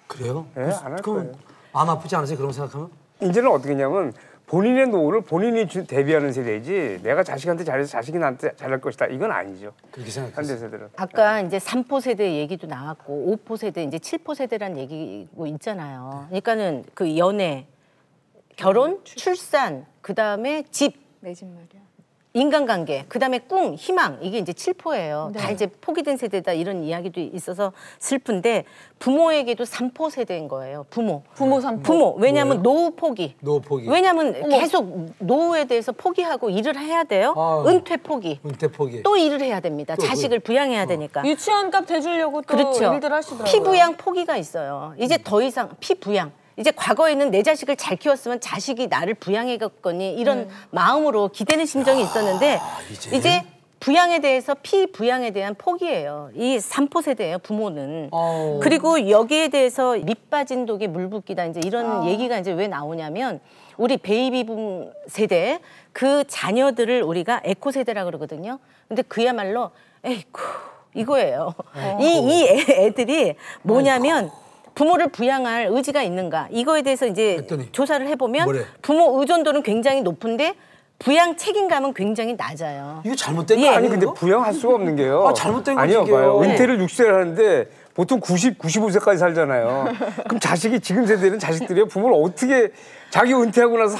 그래요? 네, 안 할 거예요. 마음 아프지 않으세요? 그런 생각하면? 이제는 어떻게 했냐면 본인의 노후를 본인이 대비하는 세대이지 내가 자식한테 잘해서 자식이 나한테 잘할 것이다 이건 아니죠. 그렇게 생각해요. 현대 세대는. 아까 이제 3포 세대 얘기도 나왔고 5포 세대 이제 7포 세대란 얘기고 있잖아요. 그러니까는 그 연애, 결혼, 출산, 그다음에 집, 내 집 말이야. 인간관계, 그다음에 꿈, 희망 이게 이제 7포예요. 다 이제 포기된 세대다 이런 이야기도 있어서 슬픈데 부모에게도 3포 세대인 거예요. 부모 3포. 부모. 왜냐하면 노후 포기. 노후 포기. 왜냐하면 계속 노후에 대해서 포기하고 일을 해야 돼요. 은퇴 포기. 은퇴 포기. 또 일을 해야 됩니다. 자식을 부양해야 되니까. 유치원값 대주려고 또 그렇죠. 일들 하시더라고요. 피부양 포기가 있어요. 이제 더 이상 피부양. 이제 과거에는 내 자식을 잘 키웠으면 자식이 나를 부양해갔거니 이런 마음으로 기대는 심정이 있었는데 이제 부양에 대해서 피부양에 대한 포기예요. 이 3포 세대예요, 부모는. 그리고 여기에 대해서 밑 빠진 독에 물 붓기다 이제 이런 얘기가 이제 왜 나오냐면 우리 베이비붐 세대 그 자녀들을 우리가 에코 세대라 그러거든요. 근데 그야말로 에이쿠 이거예요. 이 애들이 뭐냐면 부모를 부양할 의지가 있는가 이거에 대해서 이제 했더니, 조사를 해보면 뭐래? 부모 의존도는 굉장히 높은데 부양 책임감은 굉장히 낮아요. 이거 잘못된 거 예. 아니에요? 아니 근데 부양할 수가 없는 게요. 잘못된 거지, 아니요, 이게. 봐요. 네. 은퇴를 60세를 하는데 보통 95세까지 살잖아요. 그럼 자식이 지금 세대는 자식들이요. 부모를 어떻게 자기 은퇴하고 나서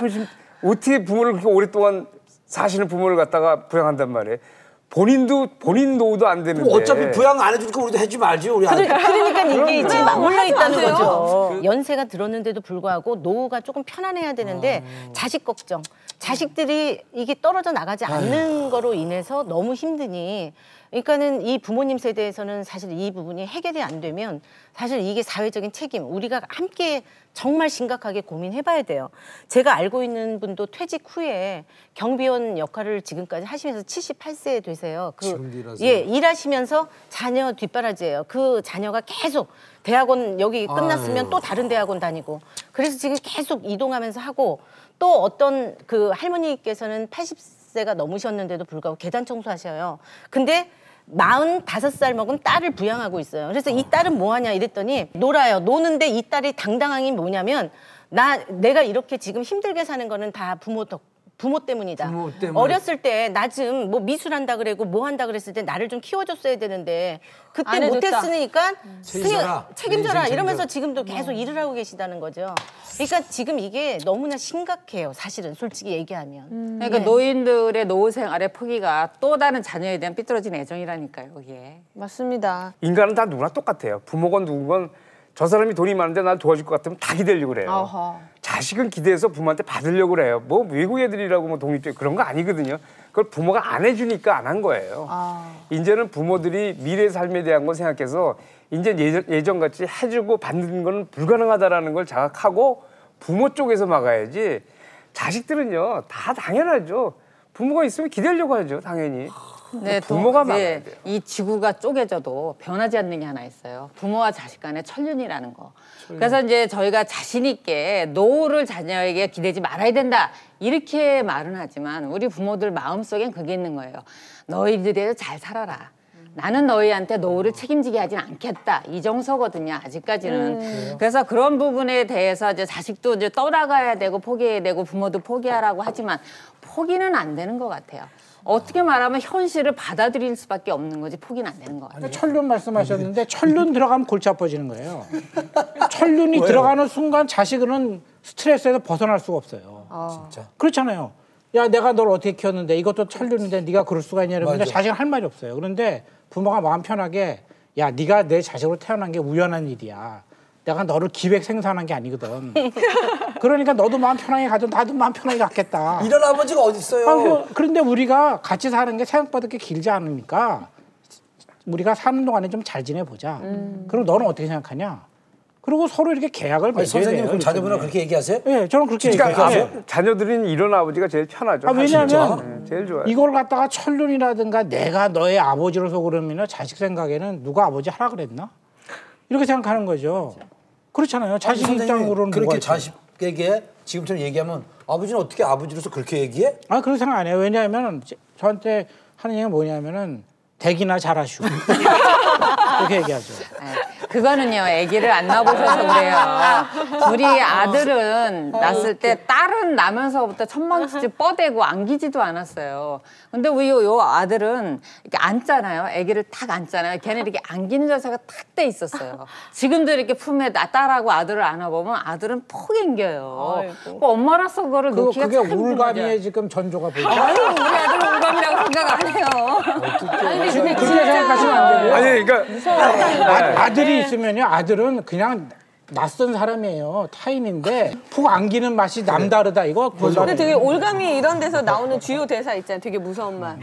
어떻게 부모를 그렇게 오랫동안 사시는 부모를 갖다가 부양한단 말이에요. 본인 노후도 안 되는데. 어차피 부양 안 해주니까 우리도 해주지 말지. 우리 그러니까 이게 지금 맞물려 있다는 마세요. 거죠. 연세가 들었는데도 불구하고 노후가 조금 편안해야 되는데 자식 걱정. 자식들이 이게 떨어져 나가지 않는 거로 인해서 너무 힘드니 그러니까는 이 부모님 세대에서는 사실 이 부분이 해결이 안 되면 사실 이게 사회적인 책임 우리가 함께 정말 심각하게 고민해봐야 돼요. 제가 알고 있는 분도 퇴직 후에 경비원 역할을 지금까지 하시면서 78세 되세요. 일하시면서 자녀 뒷바라지예요. 그 자녀가 계속 대학원 여기 끝났으면 또 다른 대학원 다니고 그래서 지금 계속 이동하면서 하고 또 어떤 그 할머니께서는 80세가 넘으셨는데도 불구하고 계단 청소하셔요. 근데 45살 먹은 딸을 부양하고 있어요. 그래서 이 딸은 뭐 하냐 이랬더니 놀아요. 노는데 이 딸이 당당함이 뭐냐면 내가 이렇게 지금 힘들게 사는 거는 다 부모 때문이다. 부모 때문에. 어렸을 때 나 좀 뭐 미술한다 그러고 뭐 한다 그랬을 때 나를 좀 키워줬어야 되는데 그때 안 해줬다. 못했으니까 책임져라. 책임져라 내 이러면서 인생 지금도 계속 일을 하고 계시다는 거죠. 그러니까 지금 이게 너무나 심각해요. 사실은 솔직히 얘기하면. 그러니까 노인들의 노후 생활의 포기가 또 다른 자녀에 대한 삐뚤어진 애정이라니까요. 이게. 맞습니다. 인간은 다 누구나 똑같아요. 부모건 누구건 저 사람이 돈이 많은데 날 도와줄 것 같으면 다 기대려고 그래요. 어허. 자식은 기대해서 부모한테 받으려고 그래요. 뭐 외국 애들이라고 뭐 독립적 그런 거 아니거든요. 그걸 부모가 안 해주니까 안 한 거예요. 이제는 부모들이 미래 삶에 대한 걸 생각해서 이제 예전같이 해주고 받는 건 불가능하다라는 걸 자각하고 부모 쪽에서 막아야지. 자식들은요 다 당연하죠. 부모가 있으면 기대려고 하죠 당연히. 네, 부모가 막아야 돼요. 이 지구가 쪼개져도 변하지 않는 게 하나 있어요. 부모와 자식 간의 천륜이라는 거. 그래서 이제 저희가 자신 있게 노후를 자녀에게 기대지 말아야 된다. 이렇게 말은 하지만 우리 부모들 마음속엔 그게 있는 거예요. 너희들이 잘 살아라. 나는 너희한테 노후를 책임지게 하진 않겠다. 이 정서거든요. 아직까지는. 그래서 그런 부분에 대해서 이제 자식도 이제 떠나가야 되고 포기해야 되고 부모도 포기하라고 하지만 포기는 안 되는 것 같아요. 어떻게 말하면 현실을 받아들일 수밖에 없는 거지 포기는 안 되는 거 같아요. 천륜 말씀하셨는데 천륜 들어가면 골치 아파지는 거예요. 천륜이 들어가는 순간 자식은 스트레스에서 벗어날 수가 없어요. 진짜. 그렇잖아요. 야 내가 널 어떻게 키웠는데 이것도 천륜인데 네가 그럴 수가 있냐 이러면 맞아. 자식은 할 말이 없어요. 그런데 부모가 마음 편하게 야 네가 내 자식으로 태어난 게 우연한 일이야. 내가 너를 기획 생산한 게 아니거든. 그러니까 너도 마음 편하게 가져 나도 마음 편하게 갖겠다. 이런 아버지가 어디 있어요? 그런데 우리가 같이 사는 게 생각보다 그렇게 길지 않으니까 우리가 사는 동안에 좀 잘 지내보자. 그럼 너는 어떻게 생각하냐? 그리고 서로 이렇게 계약을 맺어야 돼요. 선생님 그럼 자녀분하고 그렇게 얘기하세요? 네, 저는 그렇게 그러니까 얘기해요. 자녀들은 이런 아버지가 제일 편하죠. 왜냐하면 제일 좋아요. 이걸 갖다가 천륜이라든가 내가 너의 아버지로서 그러면 자식 생각에는 누가 아버지 하라 그랬나? 이렇게 생각하는 거죠. 그렇잖아요. 자식 입장으로는 그렇게 뭐가 자식에게 지금처럼 얘기하면 아버지는 어떻게 아버지로서 그렇게 얘기해? 그렇게 생각 안 해요. 왜냐하면 저한테 하는 얘기가 뭐냐면은 댁이나 잘하시오. 그렇게 얘기하죠. 그거는요, 아기를 안 낳아보셔서 그래요. 둘이 아들은 낳았을 때 딸은 나면서부터 천방지축 뻗대고 안기지도 않았어요. 근데 우리 요 아들은 이렇게 안잖아요. 아기를 탁 안잖아요. 걔는 이렇게 안기는 자세가 탁 돼 있었어요. 지금도 이렇게 품에 딸하고 아들을 안아보면 아들은 푹 앵겨요. 엄마로서 그거를 놓기가 그게 참 올가미의 지금 전조가 보이죠. 아유, 우리 아들은 올가미라고 생각 안 해요. 그렇게 생각하시면 안 되고요. 아니 그러니까 아들이 있으면요, 아들은 그냥 낯선 사람이에요. 타인인데 푹 안기는 맛이 남다르다 이거. 근데 되게 올가미 이런 데서 나오는 주요 대사 있잖아요. 되게 무서운 말.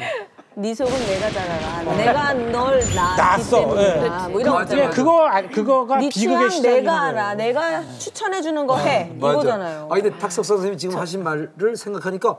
네 속은 내가 잘 알아. 내가 널 낳았기 때문이다. 뭐 이런 거 있잖아요. 그거가 네 비극의 취향 시작인 내가 거예요. 알아. 내가 추천해 주는 거 해. 이거잖아요. 근데 탁석 선생님이 지금 하신 말을 생각하니까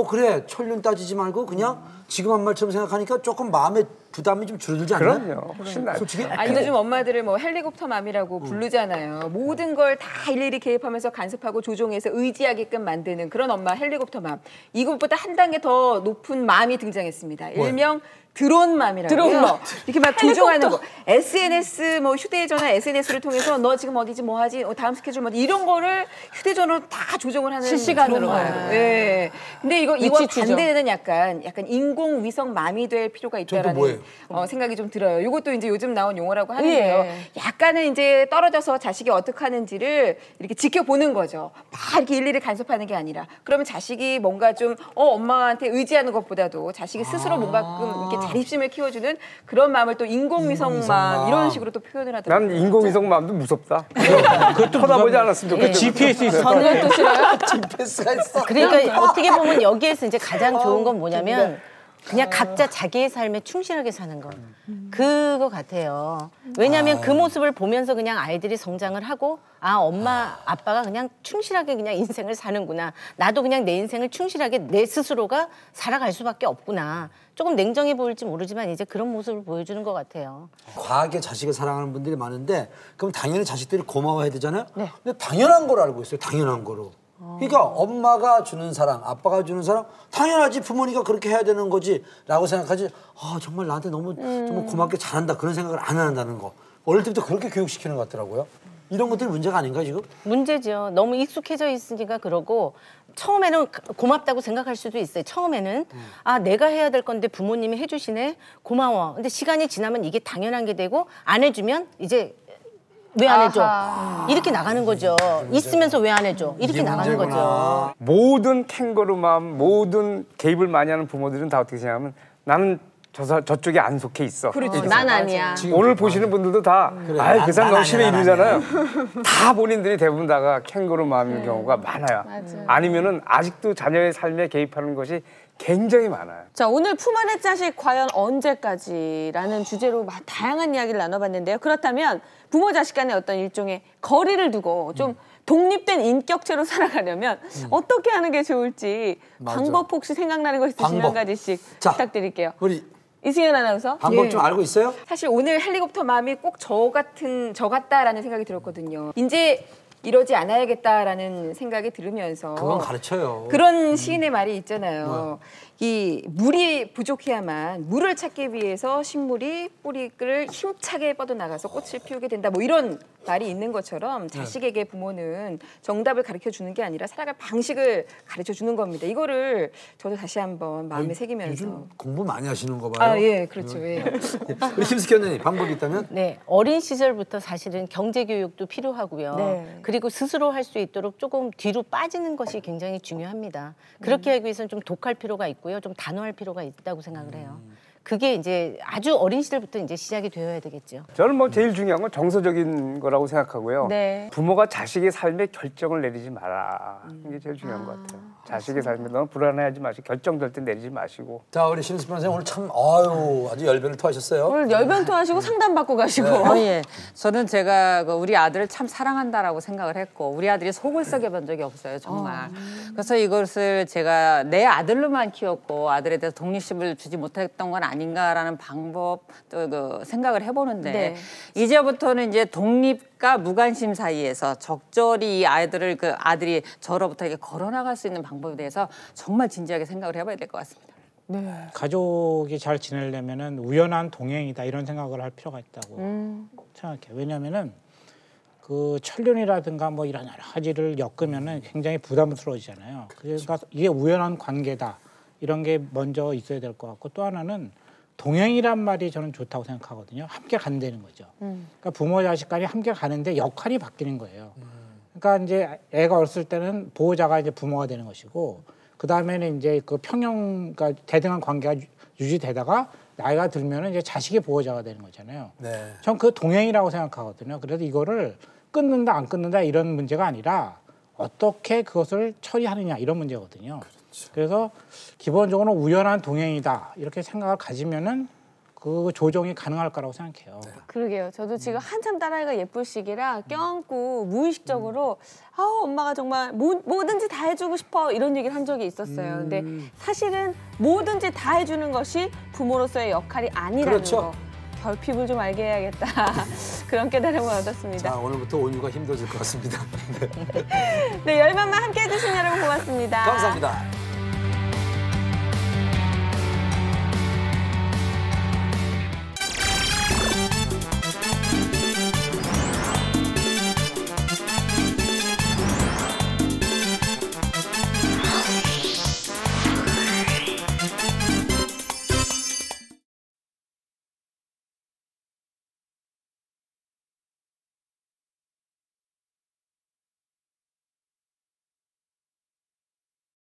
그래 천륜 따지지 말고 그냥 지금 한 말처럼 생각하니까 조금 마음의 부담이 좀 줄어들지 않나요? 그럼요. 훨씬 나요. 솔직히? 아니 요즘 엄마들을 뭐 헬리콥터 맘이라고 부르잖아요. 모든 걸 다 일일이 개입하면서 간섭하고 조종해서 의지하게끔 만드는 그런 엄마 헬리콥터 맘. 이것보다 한 단계 더 높은 맘이 등장했습니다. 일명 드론맘이라고요. 드론맘. 이렇게 막 조종하는 거. SNS 뭐 휴대전화 SNS를 통해서 너 지금 어디지 뭐 하지 다음 스케줄 뭐 이런 거를 휴대전화로 다 조정을 하는 실시간으로 가요. 예. 근데 이와 반대는 약간 인공위성맘이 될 필요가 있다라는 생각이 좀 들어요. 이것도 이제 요즘 나온 용어라고 하는데요. 약간은 이제 떨어져서 자식이 어떻게 하는지를 이렇게 지켜보는 거죠. 막 이렇게 일일이 간섭하는 게 아니라 그러면 자식이 뭔가 좀 엄마한테 의지하는 것보다도 자식이 스스로 뭔가 이렇게 자립심을 키워주는 그런 마음을 또 인공위성맘 이런 식으로 또 표현을 하더라고요. 난 인공위성맘도 무섭다. 그것도 쳐다보지 않았으면 좋겠어. GPS 있어. 저는 또 싫어요. GPS가 있어. 그러니까 어떻게 보면 여기에서 이제 가장 좋은 건 뭐냐면 그냥 각자 자기의 삶에 충실하게 사는 거. 그거 같아요. 왜냐하면 그 모습을 보면서 그냥 아이들이 성장을 하고 엄마 아빠가 그냥 충실하게 그냥 인생을 사는구나. 나도 그냥 내 인생을 충실하게 내 스스로가 살아갈 수밖에 없구나. 조금 냉정해 보일지 모르지만 이제 그런 모습을 보여주는 것 같아요. 과하게 자식을 사랑하는 분들이 많은데 그럼 당연히 자식들이 고마워해야 되잖아요. 근데 당연한 걸 알고 있어요. 당연한 거로. 그러니까 엄마가 주는 사랑, 아빠가 주는 사랑 당연하지 부모니까 그렇게 해야 되는 거지 라고 생각하지 정말 나한테 너무 정말 고맙게 잘한다 그런 생각을 안 한다는 거. 어릴 때부터 그렇게 교육시키는 것 같더라고요. 이런 것들이 문제가 아닌가 지금? 문제죠. 너무 익숙해져 있으니까 그러고 처음에는 고맙다고 생각할 수도 있어요. 처음에는 내가 해야 될 건데 부모님이 해주시네 고마워. 근데 시간이 지나면 이게 당연한 게 되고 안 해주면 이제 왜 안 해줘? 이렇게 나가는 거죠. 있으면서 왜 안 해줘? 이렇게 나가는 거죠. 모든 캥거루맘, 모든 개입을 많이 하는 부모들은 다 어떻게 생각하면 나는 저쪽에 안 속해 있어. 그렇죠. 난 아니야. 오늘 보시는 분들도 다 그 사람 너무 심해 이러잖아요. 다 본인들이 대부분 다가 캥거루맘인 경우가 많아요. 아니면은 아직도 자녀의 삶에 개입하는 것이 굉장히 많아요. 자, 오늘 품 안의 자식 과연 언제까지라는 주제로 다양한 이야기를 나눠봤는데요. 그렇다면 부모 자식 간의 어떤 일종의 거리를 두고 좀 독립된 인격체로 살아가려면 어떻게 하는 게 좋을지 방법 혹시 생각나는 거 있으시면 한 가지씩 부탁드릴게요. 우리 이승현 아나운서. 방법 좀 알고 있어요? 사실 오늘 헬리콥터 맘이 꼭 저 같다라는 생각이 들었거든요. 이제 이러지 않아야겠다라는 생각이 들으면서 그건 가르쳐요. 그런 시인의 말이 있잖아요. 이 물이 부족해야만 물을 찾기 위해서 식물이 뿌리를 힘차게 뻗어나가서 꽃을 피우게 된다. 뭐 이런 말이 있는 것처럼 자식에게 부모는 정답을 가르쳐주는 게 아니라 살아갈 방식을 가르쳐주는 겁니다. 이거를 저도 다시 한번 마음에 새기면서. 요즘 공부 많이 하시는 거 봐요. 예, 그렇죠. 예. 우리 김숙현 의원님 방법이 있다면? 네, 어린 시절부터 사실은 경제 교육도 필요하고요. 그리고 스스로 할 수 있도록 조금 뒤로 빠지는 것이 굉장히 중요합니다. 그렇게 하기 위해서는 좀 독할 필요가 있고요. 좀 단호할 필요가 있다고 생각을 해요. 그게 이제 아주 어린 시절부터 이제 시작이 되어야 되겠죠. 저는 뭐 제일 중요한 건 정서적인 거라고 생각하고요. 네. 부모가 자식의 삶에 결정을 내리지 마라. 이게 제일 중요한 것 같아요. 자식의 삶에 너무 불안해하지 마시고 결정될 때 내리지 마시고. 자, 우리 신은숙 선생님 오늘 참 아주 열변을 토하셨어요. 오늘 열변 토하시고 상담 받고 가시고. 예. 저는 제가 우리 아들을 참 사랑한다라고 생각을 했고 우리 아들이 속을 썩여 본 적이 없어요, 정말. 그래서 이것을 제가 내 아들로만 키웠고 아들에 대해서 독립심을 주지 못했던 건 아닌가라는 방법 또 생각을 해보는데 이제부터는 이제 독립과 무관심 사이에서 적절히 이 아이들을 아들이 저로부터 이렇게 걸어나갈 수 있는 방법에 대해서 정말 진지하게 생각을 해봐야 될 것 같습니다. 네. 가족이 잘 지내려면은 우연한 동행이다 이런 생각을 할 필요가 있다고 생각해요. 왜냐하면은 그 천륜이라든가 뭐 이런 여러 가지를 엮으면은 굉장히 부담스러워지잖아요. 그러니까 이게 우연한 관계다 이런 게 먼저 있어야 될 것 같고 또 하나는 동행이란 말이 저는 좋다고 생각하거든요. 함께 간다는 거죠. 그러니까 부모 자식 간이 함께 가는데 역할이 바뀌는 거예요. 그러니까 이제 애가 어렸을 때는 보호자가 이제 부모가 되는 것이고 그 다음에는 이제 그 그러니까 대등한 관계가 유지되다가 나이가 들면은 이제 자식이 보호자가 되는 거잖아요. 네. 전 그 동행이라고 생각하거든요. 그래서 이거를 끊는다 안 끊는다 이런 문제가 아니라 어떻게 그것을 처리하느냐 이런 문제거든요. 그렇죠. 그래서 기본적으로 우연한 동행이다 이렇게 생각을 가지면은 그 조정이 가능할 거라고 생각해요. 네. 그러게요. 저도 지금 한참 딸아이가 예쁠 시기라 껴안고 무의식적으로 엄마가 정말 뭐든지 다 해주고 싶어 이런 얘기를 한 적이 있었어요. 근데 사실은 뭐든지 다 해주는 것이 부모로서의 역할이 아니라는 그렇죠. 거. 결핍을 좀 알게 해야겠다. 그런 깨달음을 얻었습니다. 자, 오늘부터 온유가 힘들어질 것 같습니다. 네, 열반만 함께해 주신 여러분 고맙습니다. 감사합니다.